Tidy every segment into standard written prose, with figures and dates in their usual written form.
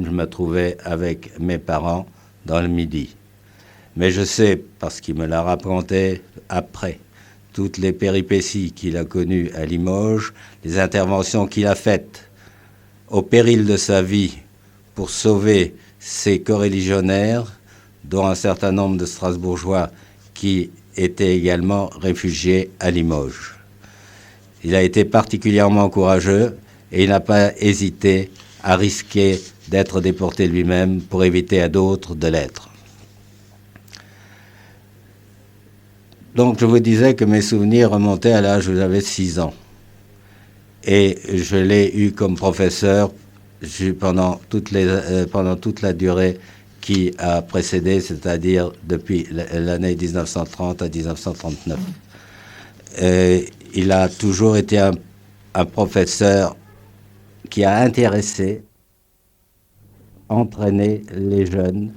je me trouvais avec mes parents dans le Midi. Mais je sais, parce qu'il me l'a raconté après, toutes les péripéties qu'il a connues à Limoges, les interventions qu'il a faites au péril de sa vie pour sauver ses coreligionnaires, dont un certain nombre de Strasbourgeois qui étaient également réfugiés à Limoges. Il a été particulièrement courageux et il n'a pas hésité à risquer d'être déporté lui-même pour éviter à d'autres de l'être. Donc je vous disais que mes souvenirs remontaient à l'âge où j'avais 6 ans. Et je l'ai eu comme professeur pendant toute la durée qui a précédé, c'est-à-dire depuis l'année 1930 à 1939. Il a toujours été un professeur qui a intéressé, entraîné les jeunes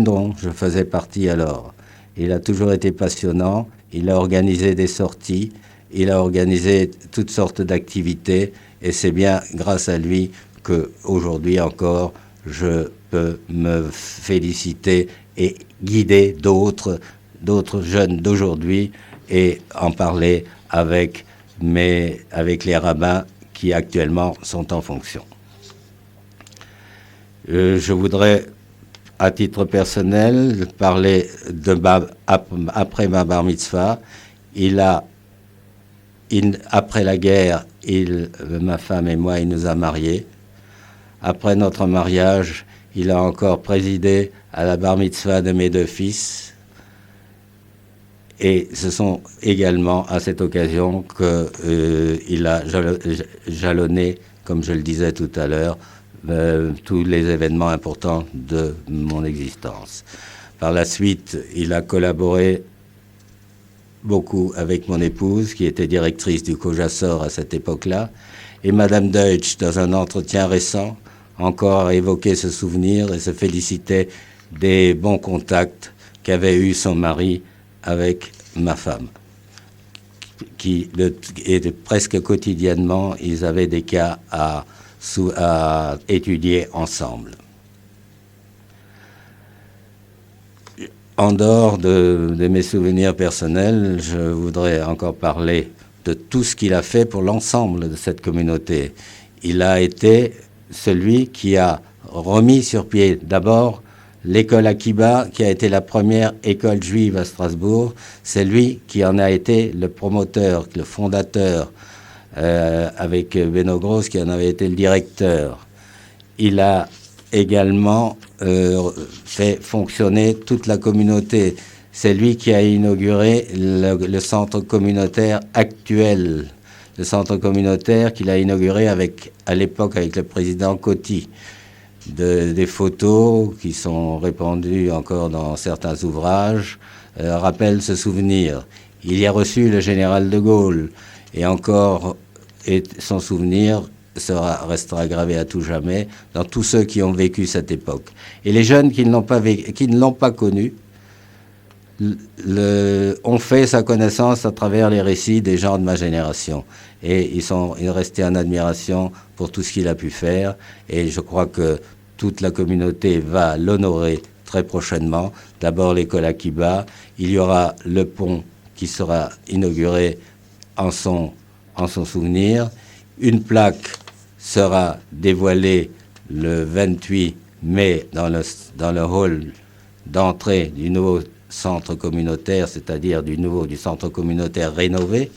dont je faisais partie alors. Il a toujours été passionnant, il a organisé des sorties, il a organisé toutes sortes d'activités, et c'est bien grâce à lui qu'aujourd'hui encore, je peux me féliciter et guider d'autres jeunes d'aujourd'hui et en parler avec les rabbins qui actuellement sont en fonction. Je voudrais, à titre personnel, parler après ma bar mitzvah. Après la guerre, ma femme et moi, il nous a mariés. Après notre mariage, il a encore présidé à la bar mitzvah de mes 2 fils. Et ce sont également à cette occasion qu'il a jalonné, comme je le disais tout à l'heure, tous les événements importants de mon existence. Par la suite, il a collaboré beaucoup avec mon épouse, qui était directrice du COJASOR à cette époque-là, et Madame Deutsch, dans un entretien récent, encore a évoqué ce souvenir et se félicitait des bons contacts qu'avait eu son mari avec ma femme, et presque quotidiennement, ils avaient des cas à étudier ensemble. En dehors de mes souvenirs personnels, je voudrais encore parler de tout ce qu'il a fait pour l'ensemble de cette communauté. Il a été celui qui a remis sur pied d'abord l'école Akiba, qui a été la première école juive à Strasbourg. C'est lui qui en a été le promoteur, le fondateur, avec Beno Gross, qui en avait été le directeur. Il a également fait fonctionner toute la communauté. C'est lui qui a inauguré le centre communautaire actuel, le centre communautaire qu'il a inauguré à l'époque avec le président Coty. Des photos qui sont répandues encore dans certains ouvrages rappellent ce souvenir. Il y a reçu le général de Gaulle, et encore son souvenir restera gravé à tout jamais dans tous ceux qui ont vécu cette époque. Et les jeunes qui ne l'ont pas connu ont fait sa connaissance à travers les récits des gens de ma génération. Et ils sont restés en admiration pour tout ce qu'il a pu faire. Et je crois que toute la communauté va l'honorer très prochainement. D'abord l'école Akiba. Il y aura le pont qui sera inauguré en son souvenir. Une plaque sera dévoilée le 28 mai dans le hall d'entrée du nouveau centre communautaire, c'est-à-dire du centre communautaire rénové.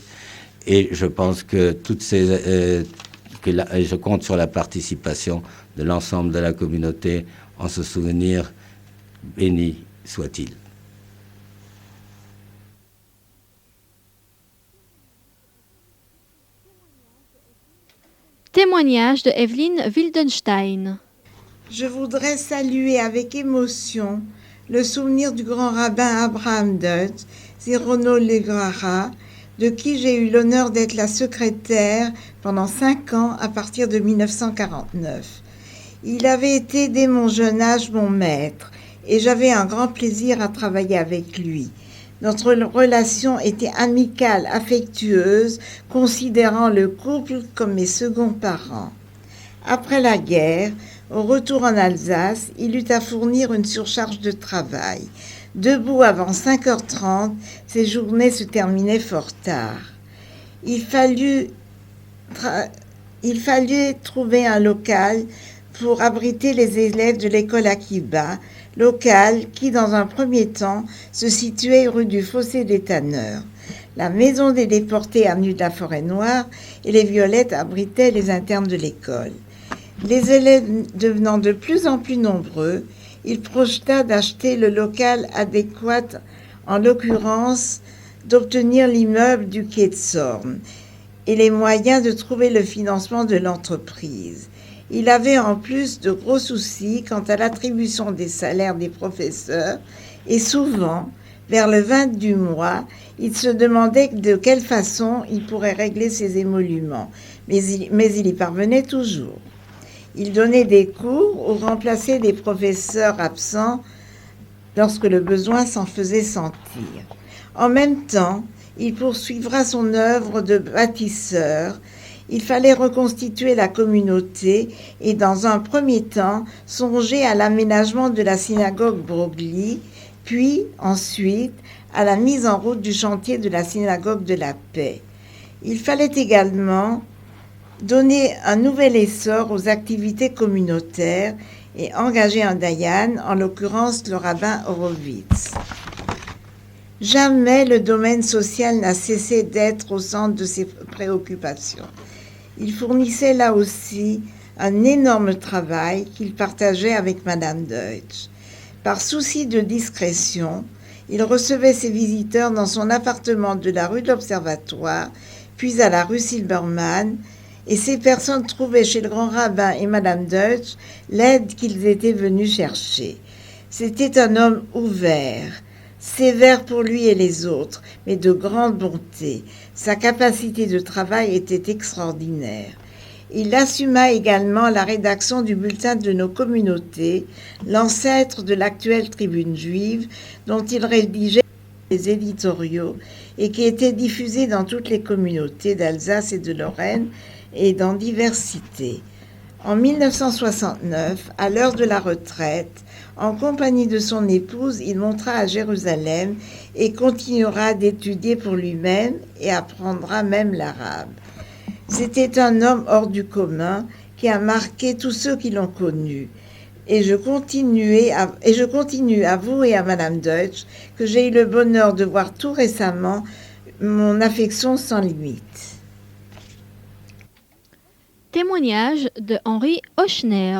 Et je pense que je compte sur la participation de l'ensemble de la communauté en ce souvenir. Béni soit-il. Témoignage de Evelyne Wildenstein. Je voudrais saluer avec émotion le souvenir du grand rabbin Abraham Deutsch, Zichrono Livracha, de qui j'ai eu l'honneur d'être la secrétaire pendant 5 ans à partir de 1949. Il avait été dès mon jeune âge mon maître et j'avais un grand plaisir à travailler avec lui. Notre relation était amicale, affectueuse, considérant le couple comme mes seconds parents. Après la guerre, au retour en Alsace, il eut à fournir une surcharge de travail. Debout avant 5h30, ses journées se terminaient fort tard. Il fallait trouver un local pour abriter les élèves de l'école Akiba, local qui, dans un premier temps, se situait rue du Fossé des Tanneurs. La maison des déportés avenue de la Forêt-Noire et les Violettes abritaient les internes de l'école. Les élèves devenant de plus en plus nombreux, il projeta d'acheter le local adéquat, en l'occurrence d'obtenir l'immeuble du quai de Sorme et les moyens de trouver le financement de l'entreprise. Il avait en plus de gros soucis quant à l'attribution des salaires des professeurs et souvent, vers le 20 du mois, il se demandait de quelle façon il pourrait régler ses émoluments, mais il y parvenait toujours. Il donnait des cours ou remplaçait des professeurs absents lorsque le besoin s'en faisait sentir. En même temps, il poursuivra son œuvre de bâtisseur. Il fallait reconstituer la communauté et, dans un premier temps, songer à l'aménagement de la synagogue Broglie, puis, ensuite, à la mise en route du chantier de la synagogue de la Paix. Il fallait également donner un nouvel essor aux activités communautaires et engager un dayan, en l'occurrence le rabbin Horowitz. Jamais le domaine social n'a cessé d'être au centre de ses préoccupations. Il fournissait là aussi un énorme travail qu'il partageait avec Madame Deutsch. Par souci de discrétion, il recevait ses visiteurs dans son appartement de la rue de l'Observatoire, puis à la rue Silbermann, et ces personnes trouvaient chez le grand rabbin et Madame Deutsch l'aide qu'ils étaient venus chercher. C'était un homme ouvert, sévère pour lui et les autres, mais de grande bonté. Sa capacité de travail était extraordinaire. Il assuma également la rédaction du bulletin de nos communautés, l'ancêtre de l'actuelle Tribune juive, dont il rédigeait les éditoriaux et qui était diffusé dans toutes les communautés d'Alsace et de Lorraine et dans diversité. En 1969, à l'heure de la retraite, en compagnie de son épouse, il montera à Jérusalem et continuera d'étudier pour lui-même et apprendra même l'arabe. C'était un homme hors du commun qui a marqué tous ceux qui l'ont connu. Et je continue à avouer à Madame Deutsch que j'ai eu le bonheur de voir tout récemment mon affection sans limite. Témoignage de Henri Ochner.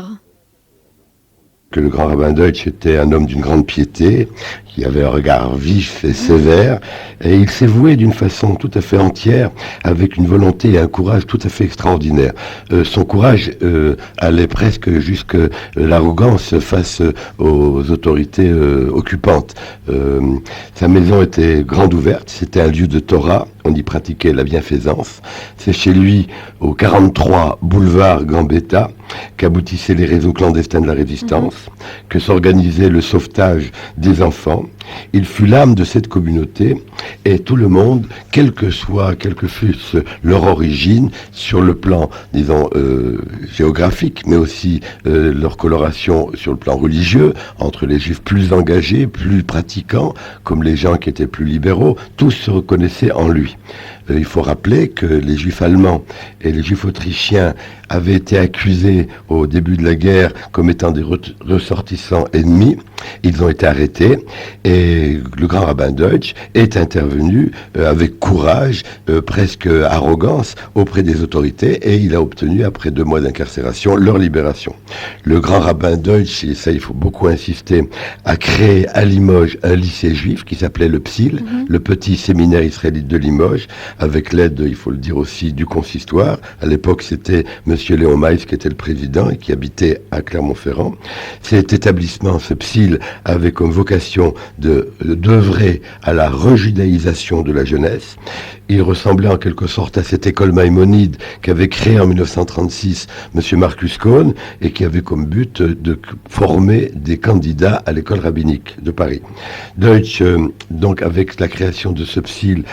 Que le grand rabbin Deutsch était un homme d'une grande piété, qui avait un regard vif et sévère, et il s'est voué d'une façon tout à fait entière, avec une volonté et un courage tout à fait extraordinaire. Son courage allait presque jusque l'arrogance face aux autorités occupantes. Sa maison était grande ouverte, c'était un lieu de Torah, on y pratiquait la bienfaisance. C'est chez lui, au 43 boulevard Gambetta, qu'aboutissaient les réseaux clandestins de la résistance, que s'organisait le sauvetage des enfants. Il fut l'âme de cette communauté et tout le monde, quelle que fût leur origine, sur le plan, disons, géographique, mais aussi leur coloration sur le plan religieux, entre les juifs plus engagés, plus pratiquants, comme les gens qui étaient plus libéraux, tous se reconnaissaient en lui. Il faut rappeler que les juifs allemands et les juifs autrichiens avaient été accusés au début de la guerre comme étant des ressortissants ennemis. Ils ont été arrêtés et le grand rabbin Deutsch est intervenu avec courage, presque arrogance, auprès des autorités et il a obtenu, après 2 mois d'incarcération, leur libération. Le grand rabbin Deutsch, et ça il faut beaucoup insister, a créé à Limoges un lycée juif qui s'appelait le PSIL, le petit séminaire israélite de Limoges, avec l'aide, il faut le dire aussi, du consistoire. À l'époque, c'était Monsieur Léon Maïs qui était le président et qui habitait à Clermont-Ferrand. Cet établissement, ce PSIL, avait comme vocation d'œuvrer à la rejudaïsation de la jeunesse. Il ressemblait en quelque sorte à cette école maïmonide qu'avait créée en 1936 Monsieur Marcus Cohn et qui avait comme but de former des candidats à l'école rabbinique de Paris. Deutsch, donc avec la création de ce PSIL,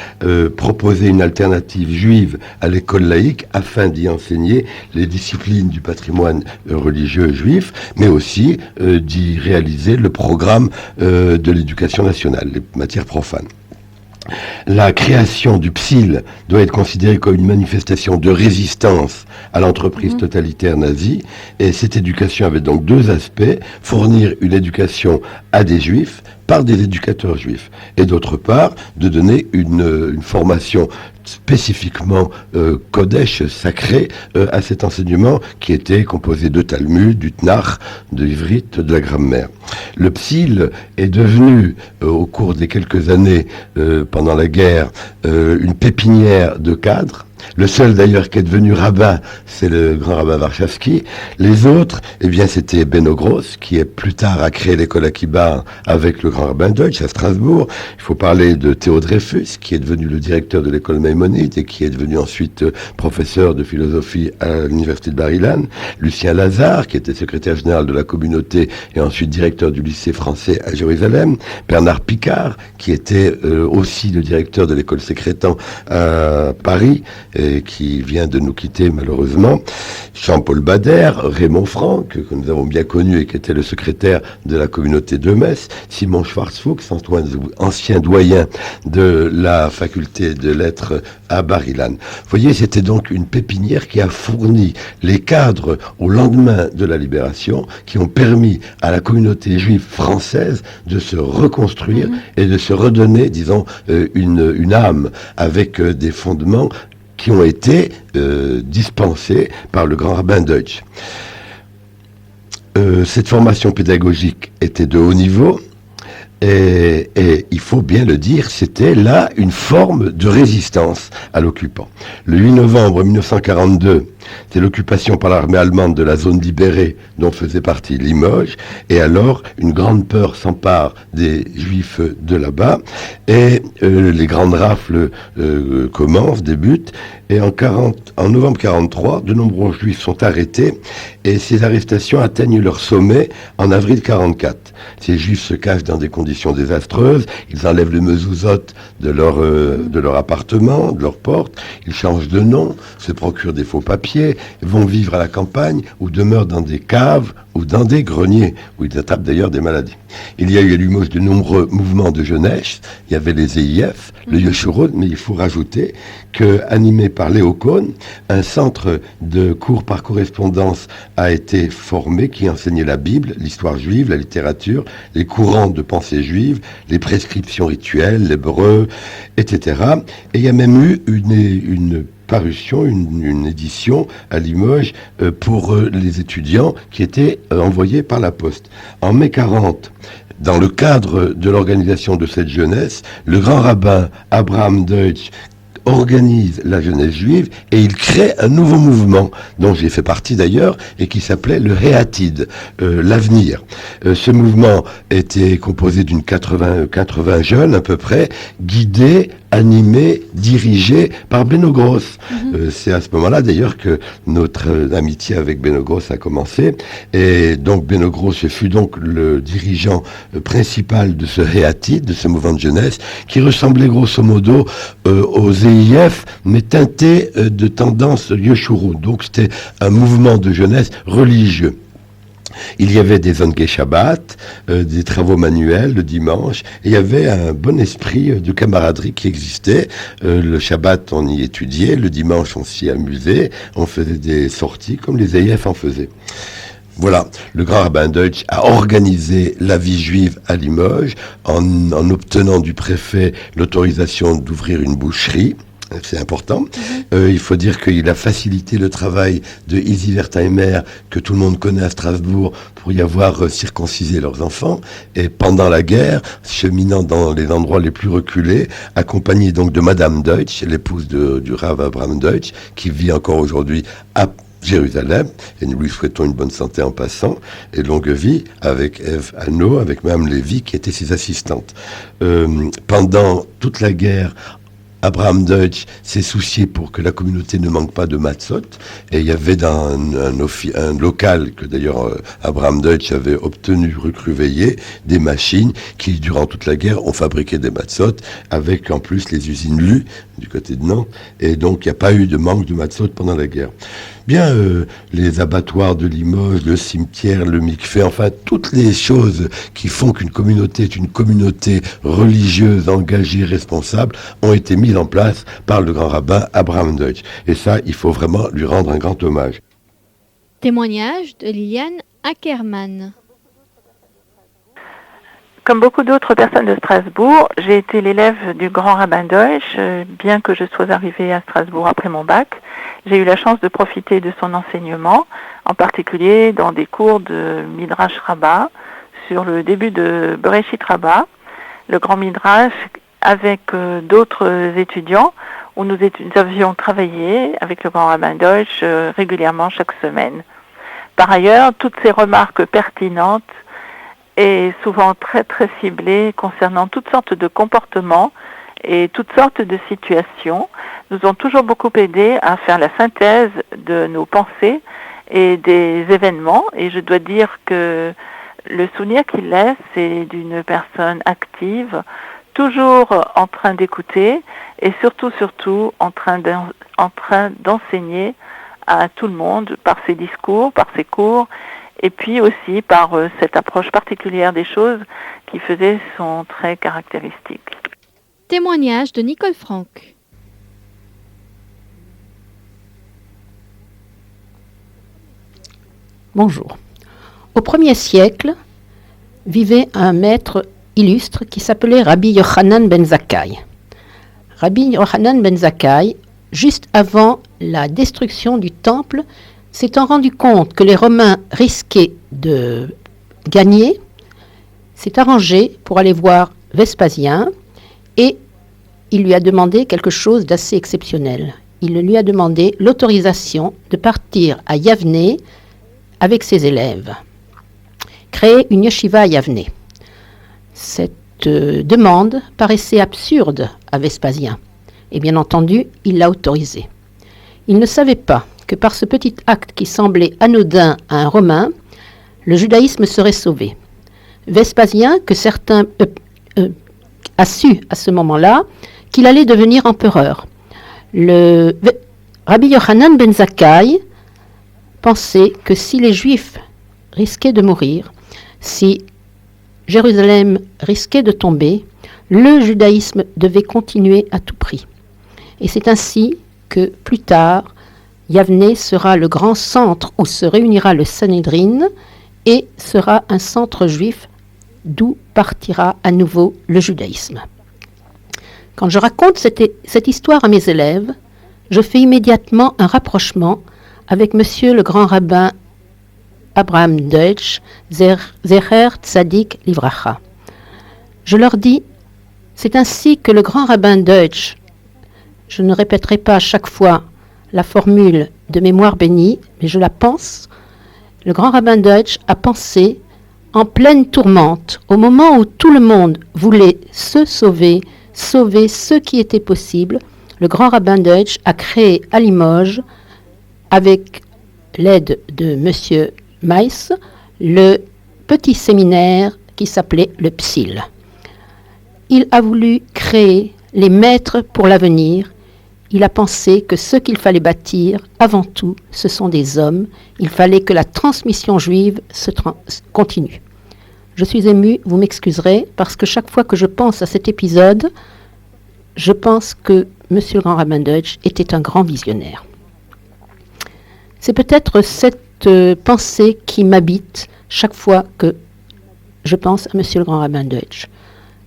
proposait une alternative juive à l'école laïque afin d'y enseigner les disciplines du patrimoine religieux juif, mais aussi d'y réaliser le programme de l'éducation nationale, les matières profanes. La création du PSIL doit être considérée comme une manifestation de résistance à l'entreprise totalitaire nazie, et cette éducation avait donc deux aspects: fournir une éducation à des juifs par des éducateurs juifs, et d'autre part de donner une formation spécifiquement Kodesh, sacré, à cet enseignement qui était composé de Talmud, du Tanakh, de l'Ivrit, de la grammaire. Le PSIL est devenu, au cours des quelques années pendant la guerre, une pépinière de cadres. Le seul d'ailleurs qui est devenu rabbin, c'est le grand rabbin Warshawski. Les autres, eh bien, c'était Beno Gross, qui est plus tard a créé l'école Akiba avec le grand rabbin Deutsch à Strasbourg. Il faut parler de Théo Dreyfus, qui est devenu le directeur de l'école Maïmonide et qui est devenu ensuite professeur de philosophie à l'université de Bar-Ilan. Lucien Lazare, qui était secrétaire général de la communauté et ensuite directeur du lycée français à Jérusalem. Bernard Picard, qui était aussi le directeur de l'école Sécrétan à Paris, et qui vient de nous quitter malheureusement. Jean-Paul Bader, Raymond Franck, que nous avons bien connu et qui était le secrétaire de la communauté de Metz, Simon Schwarzfuchs, ancien doyen de la faculté de lettres à Bar-Ilan. Vous voyez, c'était donc une pépinière qui a fourni les cadres au lendemain de la libération, qui ont permis à la communauté juive française de se reconstruire et de se redonner, disons, une âme avec des fondements qui ont été dispensés par le grand rabbin Deutsch. Cette formation pédagogique était de haut niveau, et il faut bien le dire, c'était là une forme de résistance à l'occupant. Le 8 novembre 1942, c'est l'occupation par l'armée allemande de la zone libérée dont faisait partie Limoges, et alors une grande peur s'empare des juifs de là-bas, et les grandes rafles débutent, et en novembre 1943, de nombreux juifs sont arrêtés, et ces arrestations atteignent leur sommet en avril 1944. Ces juifs se cachent dans des conditions désastreuses, ils enlèvent le mezuzot de leur appartement, de leur porte, ils changent de nom, se procurent des faux papiers, vont vivre à la campagne ou demeurent dans des caves ou dans des greniers, où ils attrapent d'ailleurs des maladies. Il y a eu à Limoges de nombreux mouvements de jeunesse, il y avait les EIF, le Yeshurun, mais il faut rajouter que, animé par Léo Kohn, un centre de cours par correspondance a été formé qui enseignait la Bible, l'histoire juive, la littérature, les courants de pensée juive, les prescriptions rituelles, l'hébreu, etc. Et il y a même eu une parution, une édition à Limoges pour les étudiants qui étaient envoyés par la poste. En mai 40, dans le cadre de l'organisation de cette jeunesse, le grand rabbin Abraham Deutsch organise la jeunesse juive et il crée un nouveau mouvement dont j'ai fait partie d'ailleurs et qui s'appelait le Réatid, l'avenir. Ce mouvement était composé d'une 80 jeunes à peu près, guidés, animés, dirigés par Beno Gross. C'est à ce moment-là d'ailleurs que notre amitié avec Beno Gross a commencé, et donc Beno Gross fut donc le dirigeant principal de ce Réatid, de ce mouvement de jeunesse, qui ressemblait grosso modo aux EIF, mais teinté de tendance Yeshurun. Donc c'était un mouvement de jeunesse religieux. Il y avait des Zonke Shabbat, des travaux manuels le dimanche, et il y avait un bon esprit de camaraderie qui existait. Le Shabbat, on y étudiait, le dimanche, on s'y amusait, on faisait des sorties comme les EIF en faisaient. Voilà, le grand rabbin Deutsch a organisé la vie juive à Limoges en obtenant du préfet l'autorisation d'ouvrir une boucherie. C'est important. Il faut dire qu'il a facilité le travail de Izzy Wertheimer, que tout le monde connaît à Strasbourg, pour y avoir circoncisé leurs enfants. Et pendant la guerre, cheminant dans les endroits les plus reculés, accompagné donc de Madame Deutsch, l'épouse du Rav Abraham Deutsch, qui vit encore aujourd'hui à Jérusalem, et nous lui souhaitons une bonne santé en passant, et longue vie, avec Ève Hanno, avec Mme Lévy, qui était ses assistantes. Pendant toute la guerre, Abraham Deutsch s'est soucié pour que la communauté ne manque pas de matzot. Et il y avait dans un local que d'ailleurs Abraham Deutsch avait obtenu rue Cruveillet, des machines qui, durant toute la guerre, ont fabriqué des matzot, avec en plus les usines Lu du côté de Nantes. Et donc il n'y a pas eu de manque de matzot pendant la guerre. Bien, les abattoirs de Limoges, le cimetière, le mikvé, enfin toutes les choses qui font qu'une communauté est une communauté religieuse, engagée, responsable, ont été mises en place par le grand rabbin Abraham Deutsch. Et ça, il faut vraiment lui rendre un grand hommage. Témoignage de Liliane Ackermann. Comme beaucoup d'autres personnes de Strasbourg, j'ai été l'élève du grand rabbin Deutsch, bien que je sois arrivée à Strasbourg après mon bac. J'ai eu la chance de profiter de son enseignement, en particulier dans des cours de Midrash Rabbah, sur le début de Bereshit Rabbah, le grand Midrash, avec d'autres étudiants, où nous avions travaillé avec le grand rabbin Deutsch régulièrement chaque semaine. Par ailleurs, toutes ces remarques pertinentes et souvent très très ciblées concernant toutes sortes de comportements et toutes sortes de situations nous ont toujours beaucoup aidé à faire la synthèse de nos pensées et des événements. Et je dois dire que le souvenir qu'il laisse, c'est d'une personne active, toujours en train d'écouter et surtout en train d'enseigner à tout le monde par ses discours, par ses cours, et puis aussi par cette approche particulière des choses qui faisait son trait caractéristique. Témoignage de Nicole Franck. Bonjour. Au 1er siècle, vivait un maître illustre qui s'appelait Rabbi Yochanan ben Zakkai. Rabbi Yochanan ben Zakkai, juste avant la destruction du temple, s'étant rendu compte que les Romains risquaient de gagner, s'est arrangé pour aller voir Vespasien et il lui a demandé quelque chose d'assez exceptionnel. Il lui a demandé l'autorisation de partir à Yavne avec ses élèves, créer une yeshiva à Yavne. Cette demande paraissait absurde à Vespasien et bien entendu, il l'a autorisé. Il ne savait pas que par ce petit acte qui semblait anodin à un Romain, le judaïsme serait sauvé. Vespasien, que certains a su à ce moment-là, qu'il allait devenir empereur. Rabbi Yochanan ben Zakkai pensait que si les Juifs risquaient de mourir, si Jérusalem risquait de tomber, le judaïsme devait continuer à tout prix. Et c'est ainsi que plus tard, Yavne sera le grand centre où se réunira le Sanhédrin et sera un centre juif d'où partira à nouveau le judaïsme. Quand je raconte cette histoire à mes élèves, je fais immédiatement un rapprochement avec monsieur le grand rabbin Abraham Deutsch, Zecher Tzadik Livracha. Je leur dis, c'est ainsi que le grand rabbin Deutsch, je ne répéterai pas à chaque fois la formule de mémoire bénie, mais je la pense, le grand rabbin Deutsch a pensé en pleine tourmente, au moment où tout le monde voulait se sauver ce qui était possible, le grand rabbin Deutsch a créé à Limoges, avec l'aide de monsieur Meiss, le petit séminaire qui s'appelait le Psil. Il a voulu créer les maîtres pour l'avenir. Il a pensé que ce qu'il fallait bâtir, avant tout, ce sont des hommes. Il fallait que la transmission juive continue. Je suis émue, vous m'excuserez, parce que chaque fois que je pense à cet épisode, je pense que monsieur le grand rabbin Deutsch était un grand visionnaire. C'est peut-être cette pensée qui m'habite chaque fois que je pense à monsieur le grand rabbin Deutsch.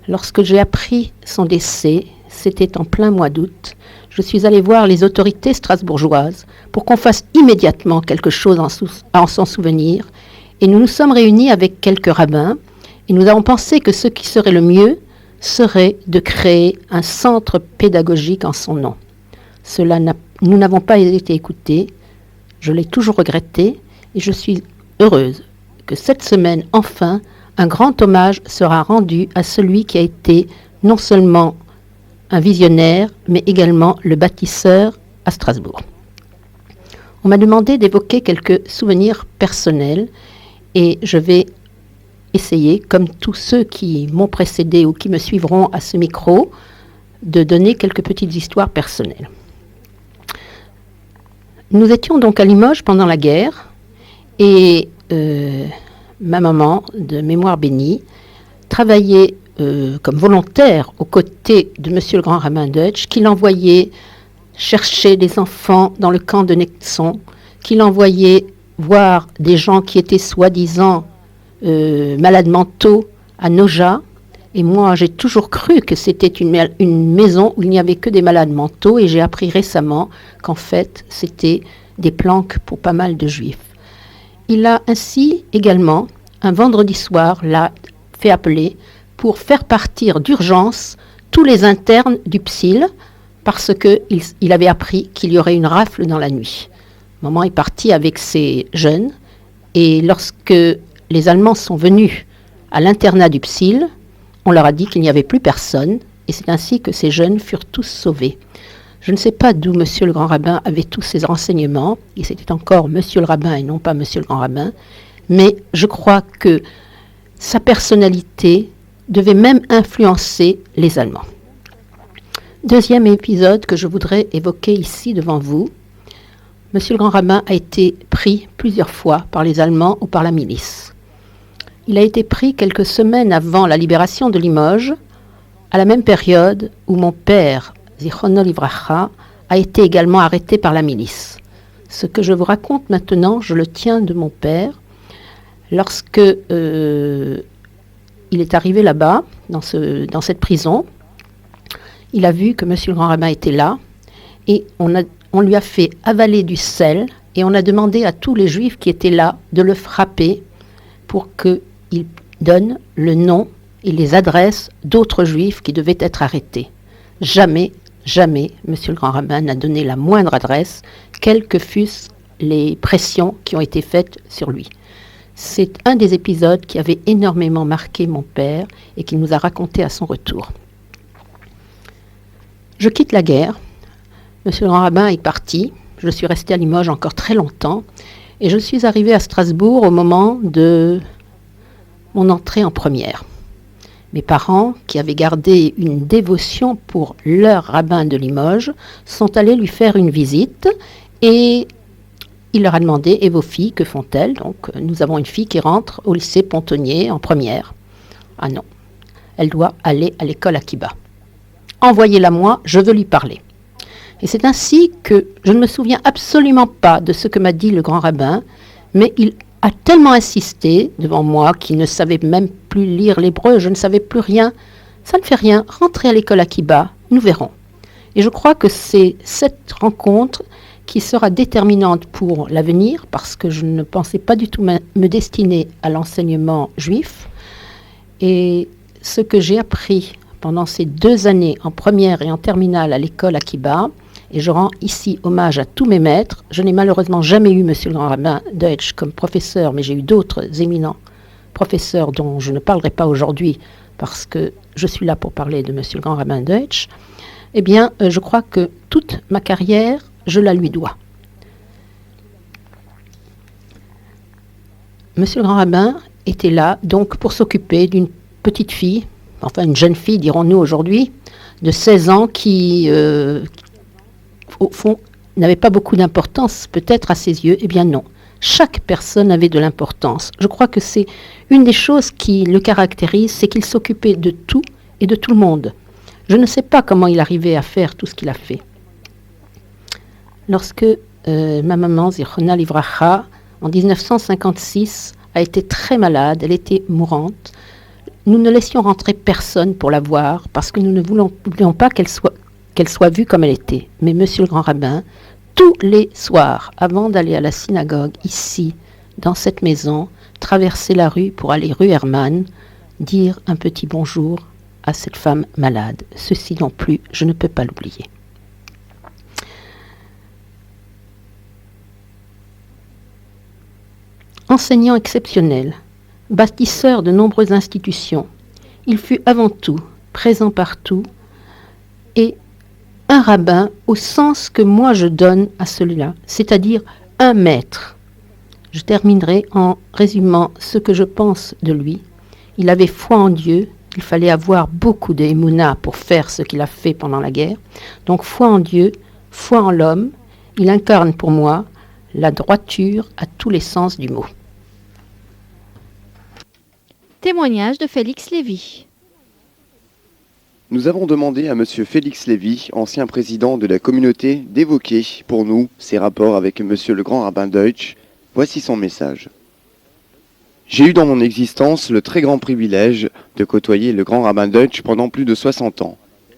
Lorsque j'ai appris son décès, c'était en plein mois d'août, je suis allée voir les autorités strasbourgeoises pour qu'on fasse immédiatement quelque chose en son souvenir. Et nous nous sommes réunis avec quelques rabbins et nous avons pensé que ce qui serait le mieux serait de créer un centre pédagogique en son nom. Nous n'avons pas été écoutés, je l'ai toujours regretté et je suis heureuse que cette semaine, enfin, un grand hommage sera rendu à celui qui a été non seulement un visionnaire, mais également le bâtisseur à Strasbourg. On m'a demandé d'évoquer quelques souvenirs personnels et je vais essayer, comme tous ceux qui m'ont précédé ou qui me suivront à ce micro, de donner quelques petites histoires personnelles. Nous étions donc à Limoges pendant la guerre et ma maman, de mémoire bénie, travaillait comme volontaire aux côtés de Monsieur le Grand Rabbin Deutsch, qui l'envoyait chercher des enfants dans le camp de Nexon, qui l'envoyait voir des gens qui étaient soi-disant malades mentaux à Noja. Et moi, j'ai toujours cru que c'était une maison où il n'y avait que des malades mentaux, et j'ai appris récemment qu'en fait, c'était des planques pour pas mal de juifs. Il a ainsi également, un vendredi soir, l'a fait appeler pour faire partir d'urgence tous les internes du PSIL, parce qu'il avait appris qu'il y aurait une rafle dans la nuit. Maman est partie avec ses jeunes, et lorsque les Allemands sont venus à l'internat du PSIL, on leur a dit qu'il n'y avait plus personne, et c'est ainsi que ces jeunes furent tous sauvés. Je ne sais pas d'où Monsieur le Grand Rabbin avait tous ces renseignements, et c'était encore Monsieur le Rabbin et non pas Monsieur le Grand Rabbin, mais je crois que sa personnalité devait même influencer les Allemands. Deuxième épisode que je voudrais évoquer ici devant vous. Monsieur le Grand Rabbin a été pris plusieurs fois par les Allemands ou par la milice. Il a été pris quelques semaines avant la libération de Limoges, à la même période où mon père, Zichrono Livracha, a été également arrêté par la milice. Ce que je vous raconte maintenant, je le tiens de mon père. Lorsque il est arrivé là-bas, dans cette prison, il a vu que Monsieur le Grand Rabbin était là, et on lui a fait avaler du sel, et on a demandé à tous les Juifs qui étaient là de le frapper pour qu'il donne le nom et les adresses d'autres Juifs qui devaient être arrêtés. Jamais, jamais, Monsieur le Grand Rabbin n'a donné la moindre adresse, quelles que fussent les pressions qui ont été faites sur lui. C'est un des épisodes qui avait énormément marqué mon père et qu'il nous a raconté à son retour. Je quitte la guerre. Monsieur le Grand Rabbin est parti. Je suis restée à Limoges encore très longtemps. Et je suis arrivée à Strasbourg au moment de mon entrée en première. Mes parents, qui avaient gardé une dévotion pour leur rabbin de Limoges, sont allés lui faire une visite et il leur a demandé « Et vos filles, que font-elles » Donc, nous avons une fille qui rentre au lycée Pontonnier en première. Ah non, elle doit aller à l'école Akiba. Envoyez-la moi, je veux lui parler. Et c'est ainsi que je ne me souviens absolument pas de ce que m'a dit le grand rabbin, mais il a tellement insisté devant moi qu'il ne savait même plus lire l'hébreu, je ne savais plus rien. Ça ne fait rien, rentrez à l'école Akiba, nous verrons. Et je crois que c'est cette rencontre qui sera déterminante pour l'avenir, parce que je ne pensais pas du tout me destiner à l'enseignement juif. Et ce que j'ai appris pendant ces 2 années en première et en terminale à l'école Akiba, et je rends ici hommage à tous mes maîtres. Je n'ai malheureusement jamais eu Monsieur le Grand Rabbin Deutsch comme professeur, mais j'ai eu d'autres éminents professeurs dont je ne parlerai pas aujourd'hui parce que je suis là pour parler de Monsieur le Grand Rabbin Deutsch. Eh bien, je crois que toute ma carrière, je la lui dois. Monsieur le Grand Rabbin était là donc pour s'occuper d'une petite fille, enfin une jeune fille dirons-nous aujourd'hui, de 16 ans qui au fond, n'avait pas beaucoup d'importance, peut-être à ses yeux. Eh bien non, chaque personne avait de l'importance. Je crois que c'est une des choses qui le caractérise, c'est qu'il s'occupait de tout et de tout le monde. Je ne sais pas comment il arrivait à faire tout ce qu'il a fait. Lorsque ma maman, Zichrono Livracha, en 1956, a été très malade, elle était mourante, nous ne laissions rentrer personne pour la voir parce que nous ne voulions pas qu'elle soit vue comme elle était. Mais Monsieur le Grand Rabbin, tous les soirs, avant d'aller à la synagogue, ici, dans cette maison, traversait la rue pour aller rue Hermann, dire un petit bonjour à cette femme malade. Ceci non plus, je ne peux pas l'oublier. Enseignant exceptionnel, bâtisseur de nombreuses institutions, il fut avant tout présent partout, et un rabbin au sens que moi je donne à celui-là, c'est-à-dire un maître. Je terminerai en résumant ce que je pense de lui. Il avait foi en Dieu, il fallait avoir beaucoup d'émouna pour faire ce qu'il a fait pendant la guerre. Donc foi en Dieu, foi en l'homme, il incarne pour moi la droiture à tous les sens du mot. Témoignage de Félix Lévy. Nous avons demandé à M. Félix Lévy, ancien président de la communauté, d'évoquer pour nous ses rapports avec M. le grand rabbin Deutsch. Voici son message. J'ai eu dans mon existence le très grand privilège de côtoyer le grand rabbin Deutsch pendant plus de 60 ans.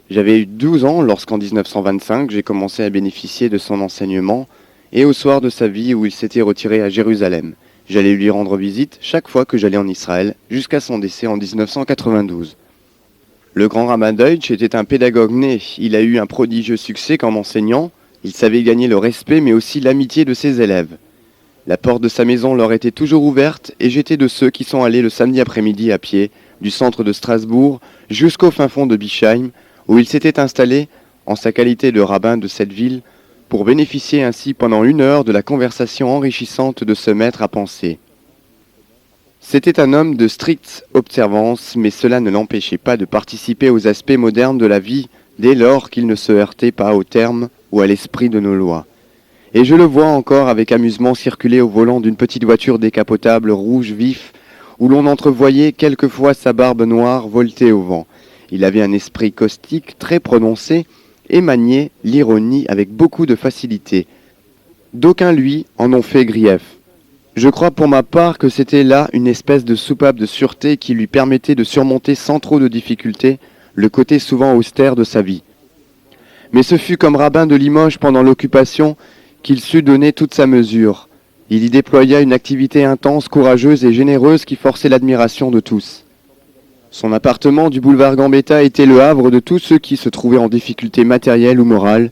J'avais eu 12 ans lorsqu'en 1925 j'ai commencé à bénéficier de son enseignement et au soir de sa vie où il s'était retiré à Jérusalem. J'allais lui rendre visite chaque fois que j'allais en Israël jusqu'à son décès en 1992. Le grand rabbin Deutsch était un pédagogue né. Il a eu un prodigieux succès comme enseignant. Il savait gagner le respect mais aussi l'amitié de ses élèves. La porte de sa maison leur était toujours ouverte et j'étais de ceux qui sont allés le samedi après-midi à pied du centre de Strasbourg jusqu'au fin fond de Bischheim où il s'était installé en sa qualité de rabbin de cette ville pour bénéficier ainsi pendant 1 heure de la conversation enrichissante de ce maître à penser. C'était un homme de stricte observance, mais cela ne l'empêchait pas de participer aux aspects modernes de la vie dès lors qu'il ne se heurtait pas aux termes ou à l'esprit de nos lois. Et je le vois encore avec amusement circuler au volant d'une petite voiture décapotable rouge vif, où l'on entrevoyait quelquefois sa barbe noire volter au vent. Il avait un esprit caustique très prononcé et maniait l'ironie avec beaucoup de facilité. D'aucuns, lui, en ont fait grief. Je crois pour ma part que c'était là une espèce de soupape de sûreté qui lui permettait de surmonter sans trop de difficulté le côté souvent austère de sa vie. Mais ce fut comme rabbin de Limoges pendant l'occupation qu'il sut donner toute sa mesure. Il y déploya une activité intense, courageuse et généreuse qui forçait l'admiration de tous. Son appartement du boulevard Gambetta était le havre de tous ceux qui se trouvaient en difficulté matérielle ou morale,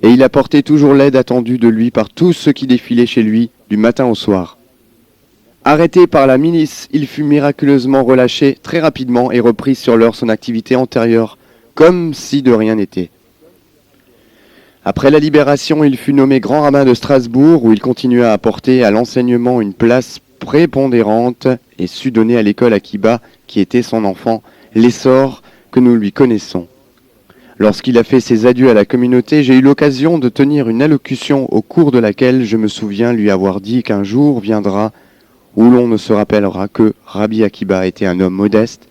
et il apportait toujours l'aide attendue de lui par tous ceux qui défilaient chez lui du matin au soir. Arrêté par la milice, il fut miraculeusement relâché très rapidement et reprit sur l'heure son activité antérieure, comme si de rien n'était. Après la libération, il fut nommé grand rabbin de Strasbourg, où il continua à apporter à l'enseignement une place prépondérante et sut donner à l'école Akiba, qui était son enfant, l'essor que nous lui connaissons. Lorsqu'il a fait ses adieux à la communauté, j'ai eu l'occasion de tenir une allocution au cours de laquelle je me souviens lui avoir dit qu'un jour viendra où l'on ne se rappellera que Rabbi Akiba était un homme modeste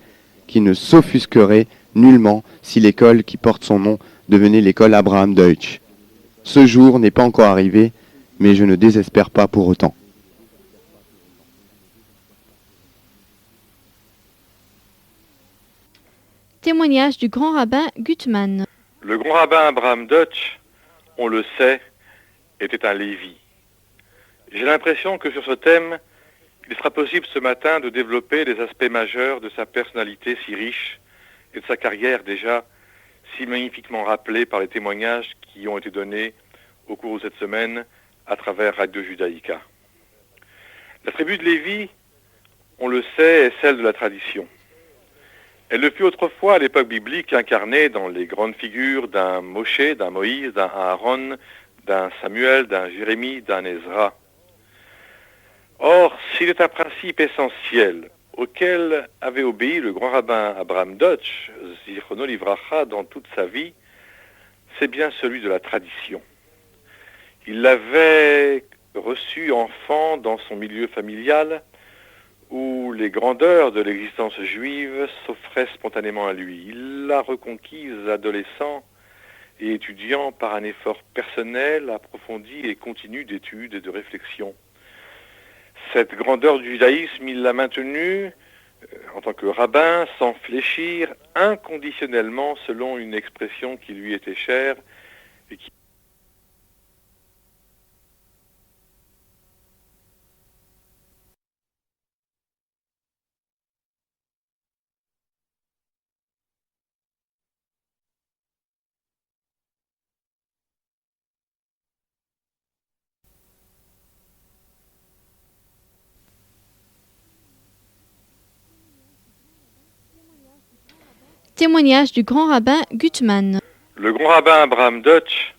qui ne s'offusquerait nullement si l'école qui porte son nom devenait l'école Abraham Deutsch. Ce jour n'est pas encore arrivé, mais je ne désespère pas pour autant. Témoignage du grand rabbin Gutmann. Le grand rabbin Abraham Deutsch, on le sait, était un Lévi. J'ai l'impression que sur ce thème, il sera possible ce matin de développer les aspects majeurs de sa personnalité si riche et de sa carrière déjà si magnifiquement rappelée par les témoignages qui ont été donnés au cours de cette semaine à travers Radio Judaïka. La tribu de Lévi, on le sait, est celle de la tradition. Elle le fut autrefois à l'époque biblique incarnée dans les grandes figures d'un Moshe, d'un Moïse, d'un Aaron, d'un Samuel, d'un Jérémie, d'un Ezra. Or, s'il est un principe essentiel auquel avait obéi le grand rabbin Abraham Deutsch, Zichrono Livracha, dans toute sa vie, c'est bien celui de la tradition. Il l'avait reçu enfant dans son milieu familial, où les grandeurs de l'existence juive s'offraient spontanément à lui. Il l'a reconquise adolescent et étudiant par un effort personnel, approfondi et continu d'études et de réflexion. Cette grandeur du judaïsme, il l'a maintenue en tant que rabbin, sans fléchir, inconditionnellement, selon une expression qui lui était chère et qui Témoignage du grand rabbin Gutmann. Le grand rabbin Abraham Deutsch,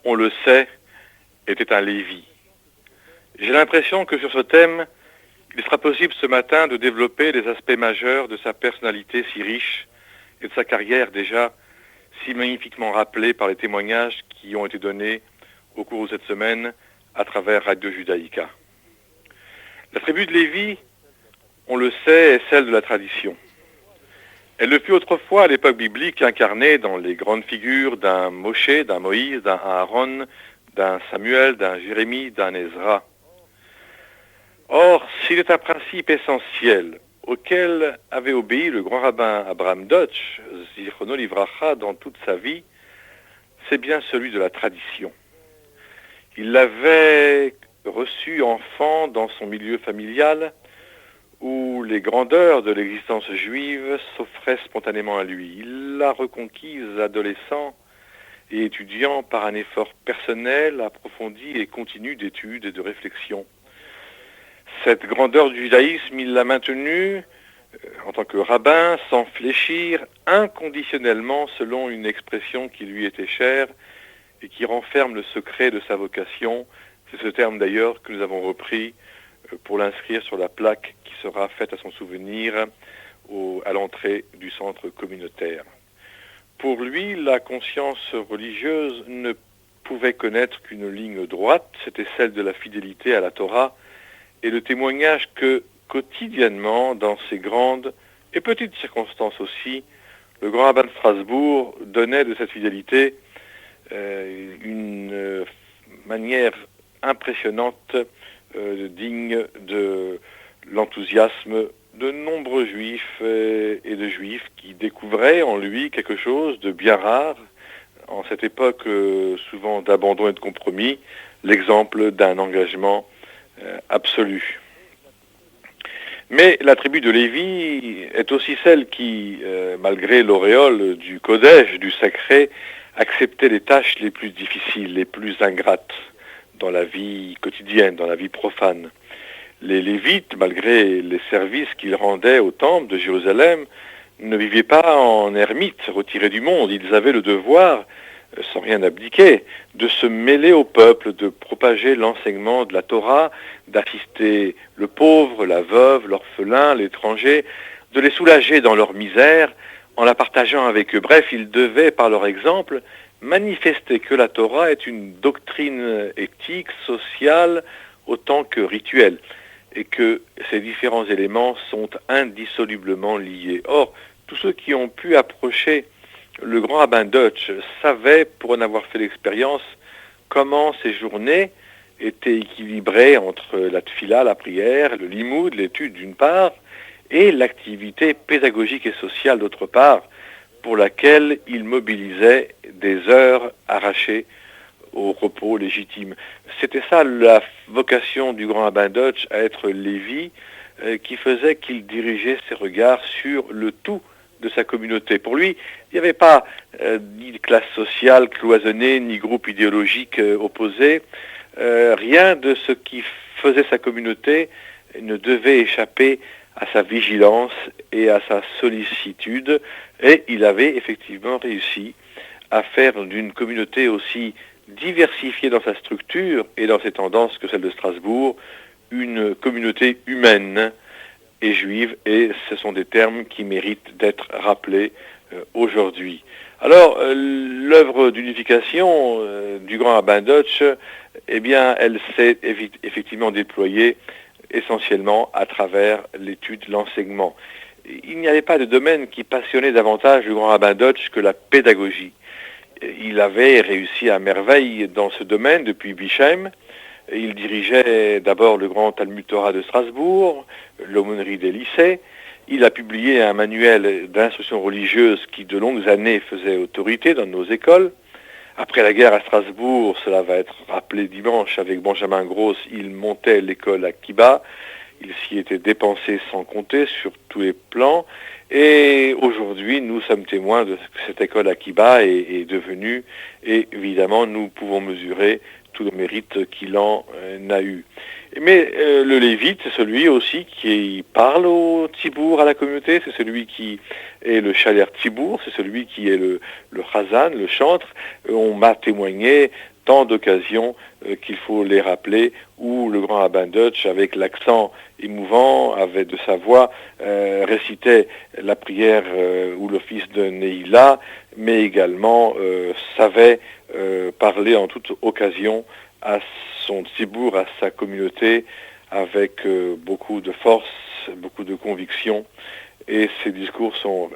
on le sait, était un Lévi. J'ai l'impression que sur ce thème, il sera possible ce matin de développer les aspects majeurs de sa personnalité si riche et de sa carrière déjà si magnifiquement rappelée par les témoignages qui ont été donnés au cours de cette semaine à travers Radio Judaïka. La tribu de Lévi, on le sait, est celle de la tradition. Elle le fut autrefois à l'époque biblique incarnée dans les grandes figures d'un Moshe, d'un Moïse, d'un Aaron, d'un Samuel, d'un Jérémie, d'un Ezra. Or, s'il est un principe essentiel auquel avait obéi le grand rabbin Abraham Deutsch, Zichrono Livracha, dans toute sa vie, c'est bien celui de la tradition. Il l'avait reçu enfant dans son milieu familial, où les grandeurs de l'existence juive s'offraient spontanément à lui. Il l'a reconquise adolescent et étudiant par un effort personnel, approfondi et continu d'études et de réflexion. Cette grandeur du judaïsme, il l'a maintenue en tant que rabbin, sans fléchir, inconditionnellement, selon une expression qui lui était chère et qui renferme le secret de sa vocation. C'est ce terme d'ailleurs que nous avons repris pour l'inscrire sur la plaque qui sera faite à son souvenir à l'entrée du centre communautaire. Pour lui, la conscience religieuse ne pouvait connaître qu'une ligne droite, c'était celle de la fidélité à la Torah, et le témoignage que, quotidiennement, dans ces grandes et petites circonstances aussi, le grand rabbin de Strasbourg donnait de cette fidélité une manière impressionnante, digne de l'enthousiasme de nombreux juifs et de juifs qui découvraient en lui quelque chose de bien rare, en cette époque souvent d'abandon et de compromis, l'exemple d'un engagement absolu. Mais la tribu de Lévi est aussi celle qui, malgré l'auréole du Kodesh, du sacré, acceptait les tâches les plus difficiles, les plus ingrates dans la vie quotidienne, dans la vie profane. Les Lévites, malgré les services qu'ils rendaient au temple de Jérusalem, ne vivaient pas en ermites, retirés du monde. Ils avaient le devoir, sans rien abdiquer, de se mêler au peuple, de propager l'enseignement de la Torah, d'assister le pauvre, la veuve, l'orphelin, l'étranger, de les soulager dans leur misère en la partageant avec eux. Bref, ils devaient, par leur exemple, manifester que la Torah est une doctrine éthique, sociale, autant que rituelle, et que ces différents éléments sont indissolublement liés. Or, tous ceux qui ont pu approcher le grand rabbin Deutsch savaient, pour en avoir fait l'expérience, comment ces journées étaient équilibrées entre la tfila, la prière, le limoud, l'étude d'une part, et l'activité pédagogique et sociale d'autre part, pour laquelle il mobilisait des heures arrachées au repos légitime. C'était ça la vocation du grand rabbin Deutsch à être Lévi, qui faisait qu'il dirigeait ses regards sur le tout de sa communauté. Pour lui, il n'y avait pas ni classe sociale cloisonnée, ni groupe idéologique opposé. Rien de ce qui faisait sa communauté ne devait échapper à sa vigilance et à sa sollicitude. Et il avait effectivement réussi à faire d'une communauté aussi diversifiée dans sa structure et dans ses tendances que celle de Strasbourg, une communauté humaine et juive, et ce sont des termes qui méritent d'être rappelés aujourd'hui. Alors, l'œuvre d'unification du grand rabbin Deutsch, eh bien, elle s'est effectivement déployée essentiellement à travers l'étude, l'enseignement. Il n'y avait pas de domaine qui passionnait davantage le grand rabbin Deutsch que la pédagogie. Il avait réussi à merveille dans ce domaine depuis Bischheim. Il dirigeait d'abord le grand Talmud Torah de Strasbourg, l'aumônerie des lycées. Il a publié un manuel d'instruction religieuse qui de longues années faisait autorité dans nos écoles. Après la guerre à Strasbourg, cela va être rappelé dimanche avec Benjamin Gross, il montait l'école à Kiba. Il s'y était dépensé sans compter sur tous les plans. Et aujourd'hui, nous sommes témoins de ce que cette école à Kiba est devenue. Et évidemment, nous pouvons mesurer tout le mérite qu'il en a eu. Mais le lévite, c'est celui aussi qui parle au tzibour, à la communauté, c'est celui qui est le chaler tzibour, c'est celui qui est le chazan, le chantre. On m'a témoigné tant d'occasions qu'il faut les rappeler, où le grand rabbin Deutsch, avec l'accent émouvant, avec de sa voix, récitait la prière ou l'office de Neila, mais également savait parler en toute occasion à son tzibour, à sa communauté, avec beaucoup de force, beaucoup de conviction. Et ses discours sont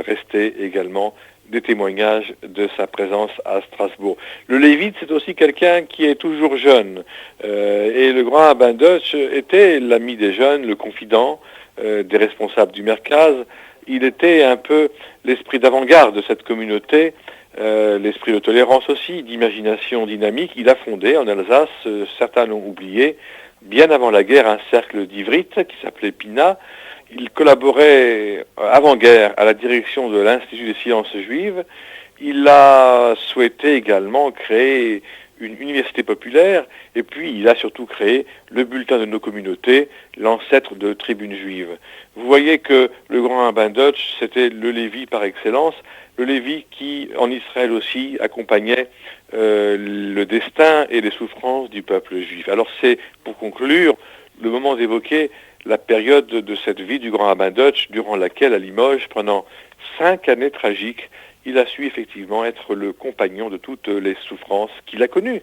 restés également des témoignages de sa présence à Strasbourg. Le lévite, c'est aussi quelqu'un qui est toujours jeune. Et le grand rabbin Deutsch était l'ami des jeunes, le confident des responsables du Merkaz. Il était un peu l'esprit d'avant-garde de cette communauté, l'esprit de tolérance aussi, d'imagination dynamique. Il a fondé en Alsace, certains l'ont oublié, bien avant la guerre, un cercle d'ivrites qui s'appelait Pina. Il collaborait avant-guerre à la direction de l'Institut des sciences juives. Il a souhaité également créer une université populaire, et puis il a surtout créé le bulletin de nos communautés, l'ancêtre de Tribune juive. Vous voyez que le grand rabbin Deutsch, c'était le Lévi par excellence, le Lévi qui, en Israël aussi, accompagnait le destin et les souffrances du peuple juif. Alors c'est, pour conclure, le moment d'évoquer la période de cette vie du grand rabbin Deutsch, durant laquelle, à Limoges, pendant 5 années tragiques, il a su effectivement être le compagnon de toutes les souffrances qu'il a connues,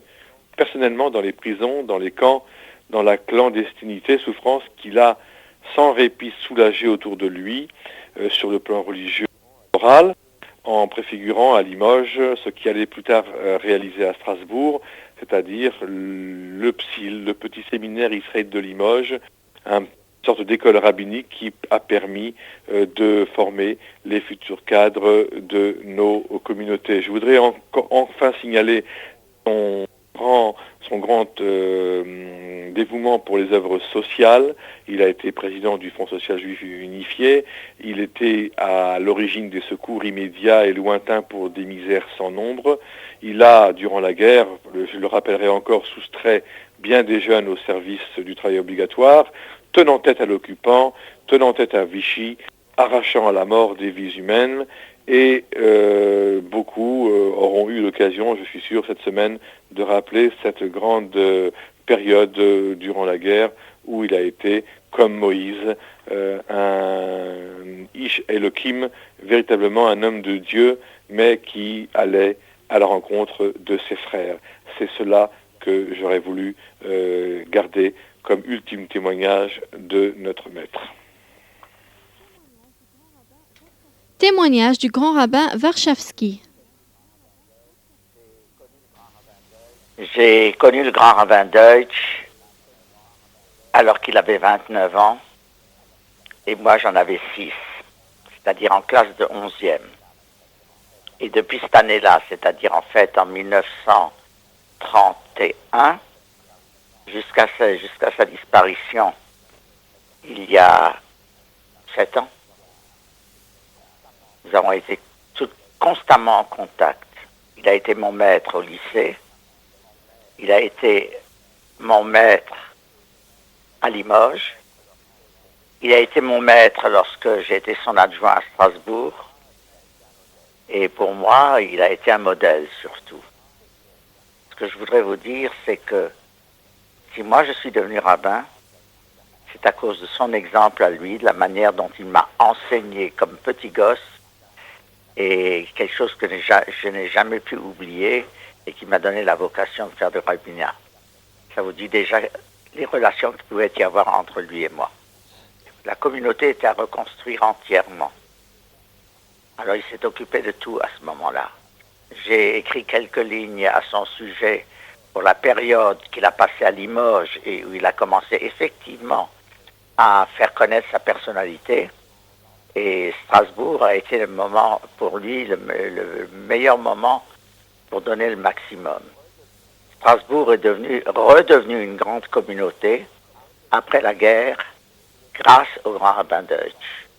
personnellement dans les prisons, dans les camps, dans la clandestinité, souffrances qu'il a sans répit soulagées autour de lui, sur le plan religieux et moral, en préfigurant à Limoges ce qui allait plus tard réaliser à Strasbourg, c'est-à-dire le PSIL, le petit séminaire israélite de Limoges, une sorte d'école rabbinique qui a permis de former les futurs cadres de nos communautés. Je voudrais enfin signaler son grand dévouement pour les œuvres sociales. Il a été président du Fonds social juif unifié. Il était à l'origine des secours immédiats et lointains pour des misères sans nombre. Il a, durant la guerre, je le rappellerai encore, soustrait bien des jeunes au service du travail obligatoire, tenant tête à l'occupant, tenant tête à Vichy, arrachant à la mort des vies humaines. Et beaucoup auront eu l'occasion, je suis sûr, cette semaine, de rappeler cette grande période durant la guerre où il a été, comme Moïse, un Ish Elohim, véritablement un homme de Dieu, mais qui allait à la rencontre de ses frères. C'est cela que j'aurais voulu garder comme ultime témoignage de notre maître. Témoignage du grand rabbin Warszawski. J'ai connu le grand rabbin Deutsch alors qu'il avait 29 ans et moi j'en avais 6, c'est-à-dire en classe de 11e. Et depuis cette année-là, c'est-à-dire en fait en 1931, jusqu'à sa disparition, il y a 7 ans, nous avons été constamment en contact. Il a été mon maître au lycée, il a été mon maître à Limoges, il a été mon maître lorsque j'ai été son adjoint à Strasbourg, et pour moi, il a été un modèle surtout. Ce que je voudrais vous dire, c'est que si moi je suis devenu rabbin, c'est à cause de son exemple à lui, de la manière dont il m'a enseigné comme petit gosse, et quelque chose que je n'ai jamais pu oublier et qui m'a donné la vocation de faire du rabbinat. Ça vous dit déjà les relations qu'il pouvait y avoir entre lui et moi. La communauté était à reconstruire entièrement. Alors il s'est occupé de tout à ce moment-là. J'ai écrit quelques lignes à son sujet pour la période qu'il a passée à Limoges et où il a commencé effectivement à faire connaître sa personnalité. Et Strasbourg a été le moment, pour lui, le meilleur moment pour donner le maximum. Strasbourg est redevenu une grande communauté après la guerre grâce au grand rabbin Deutsch.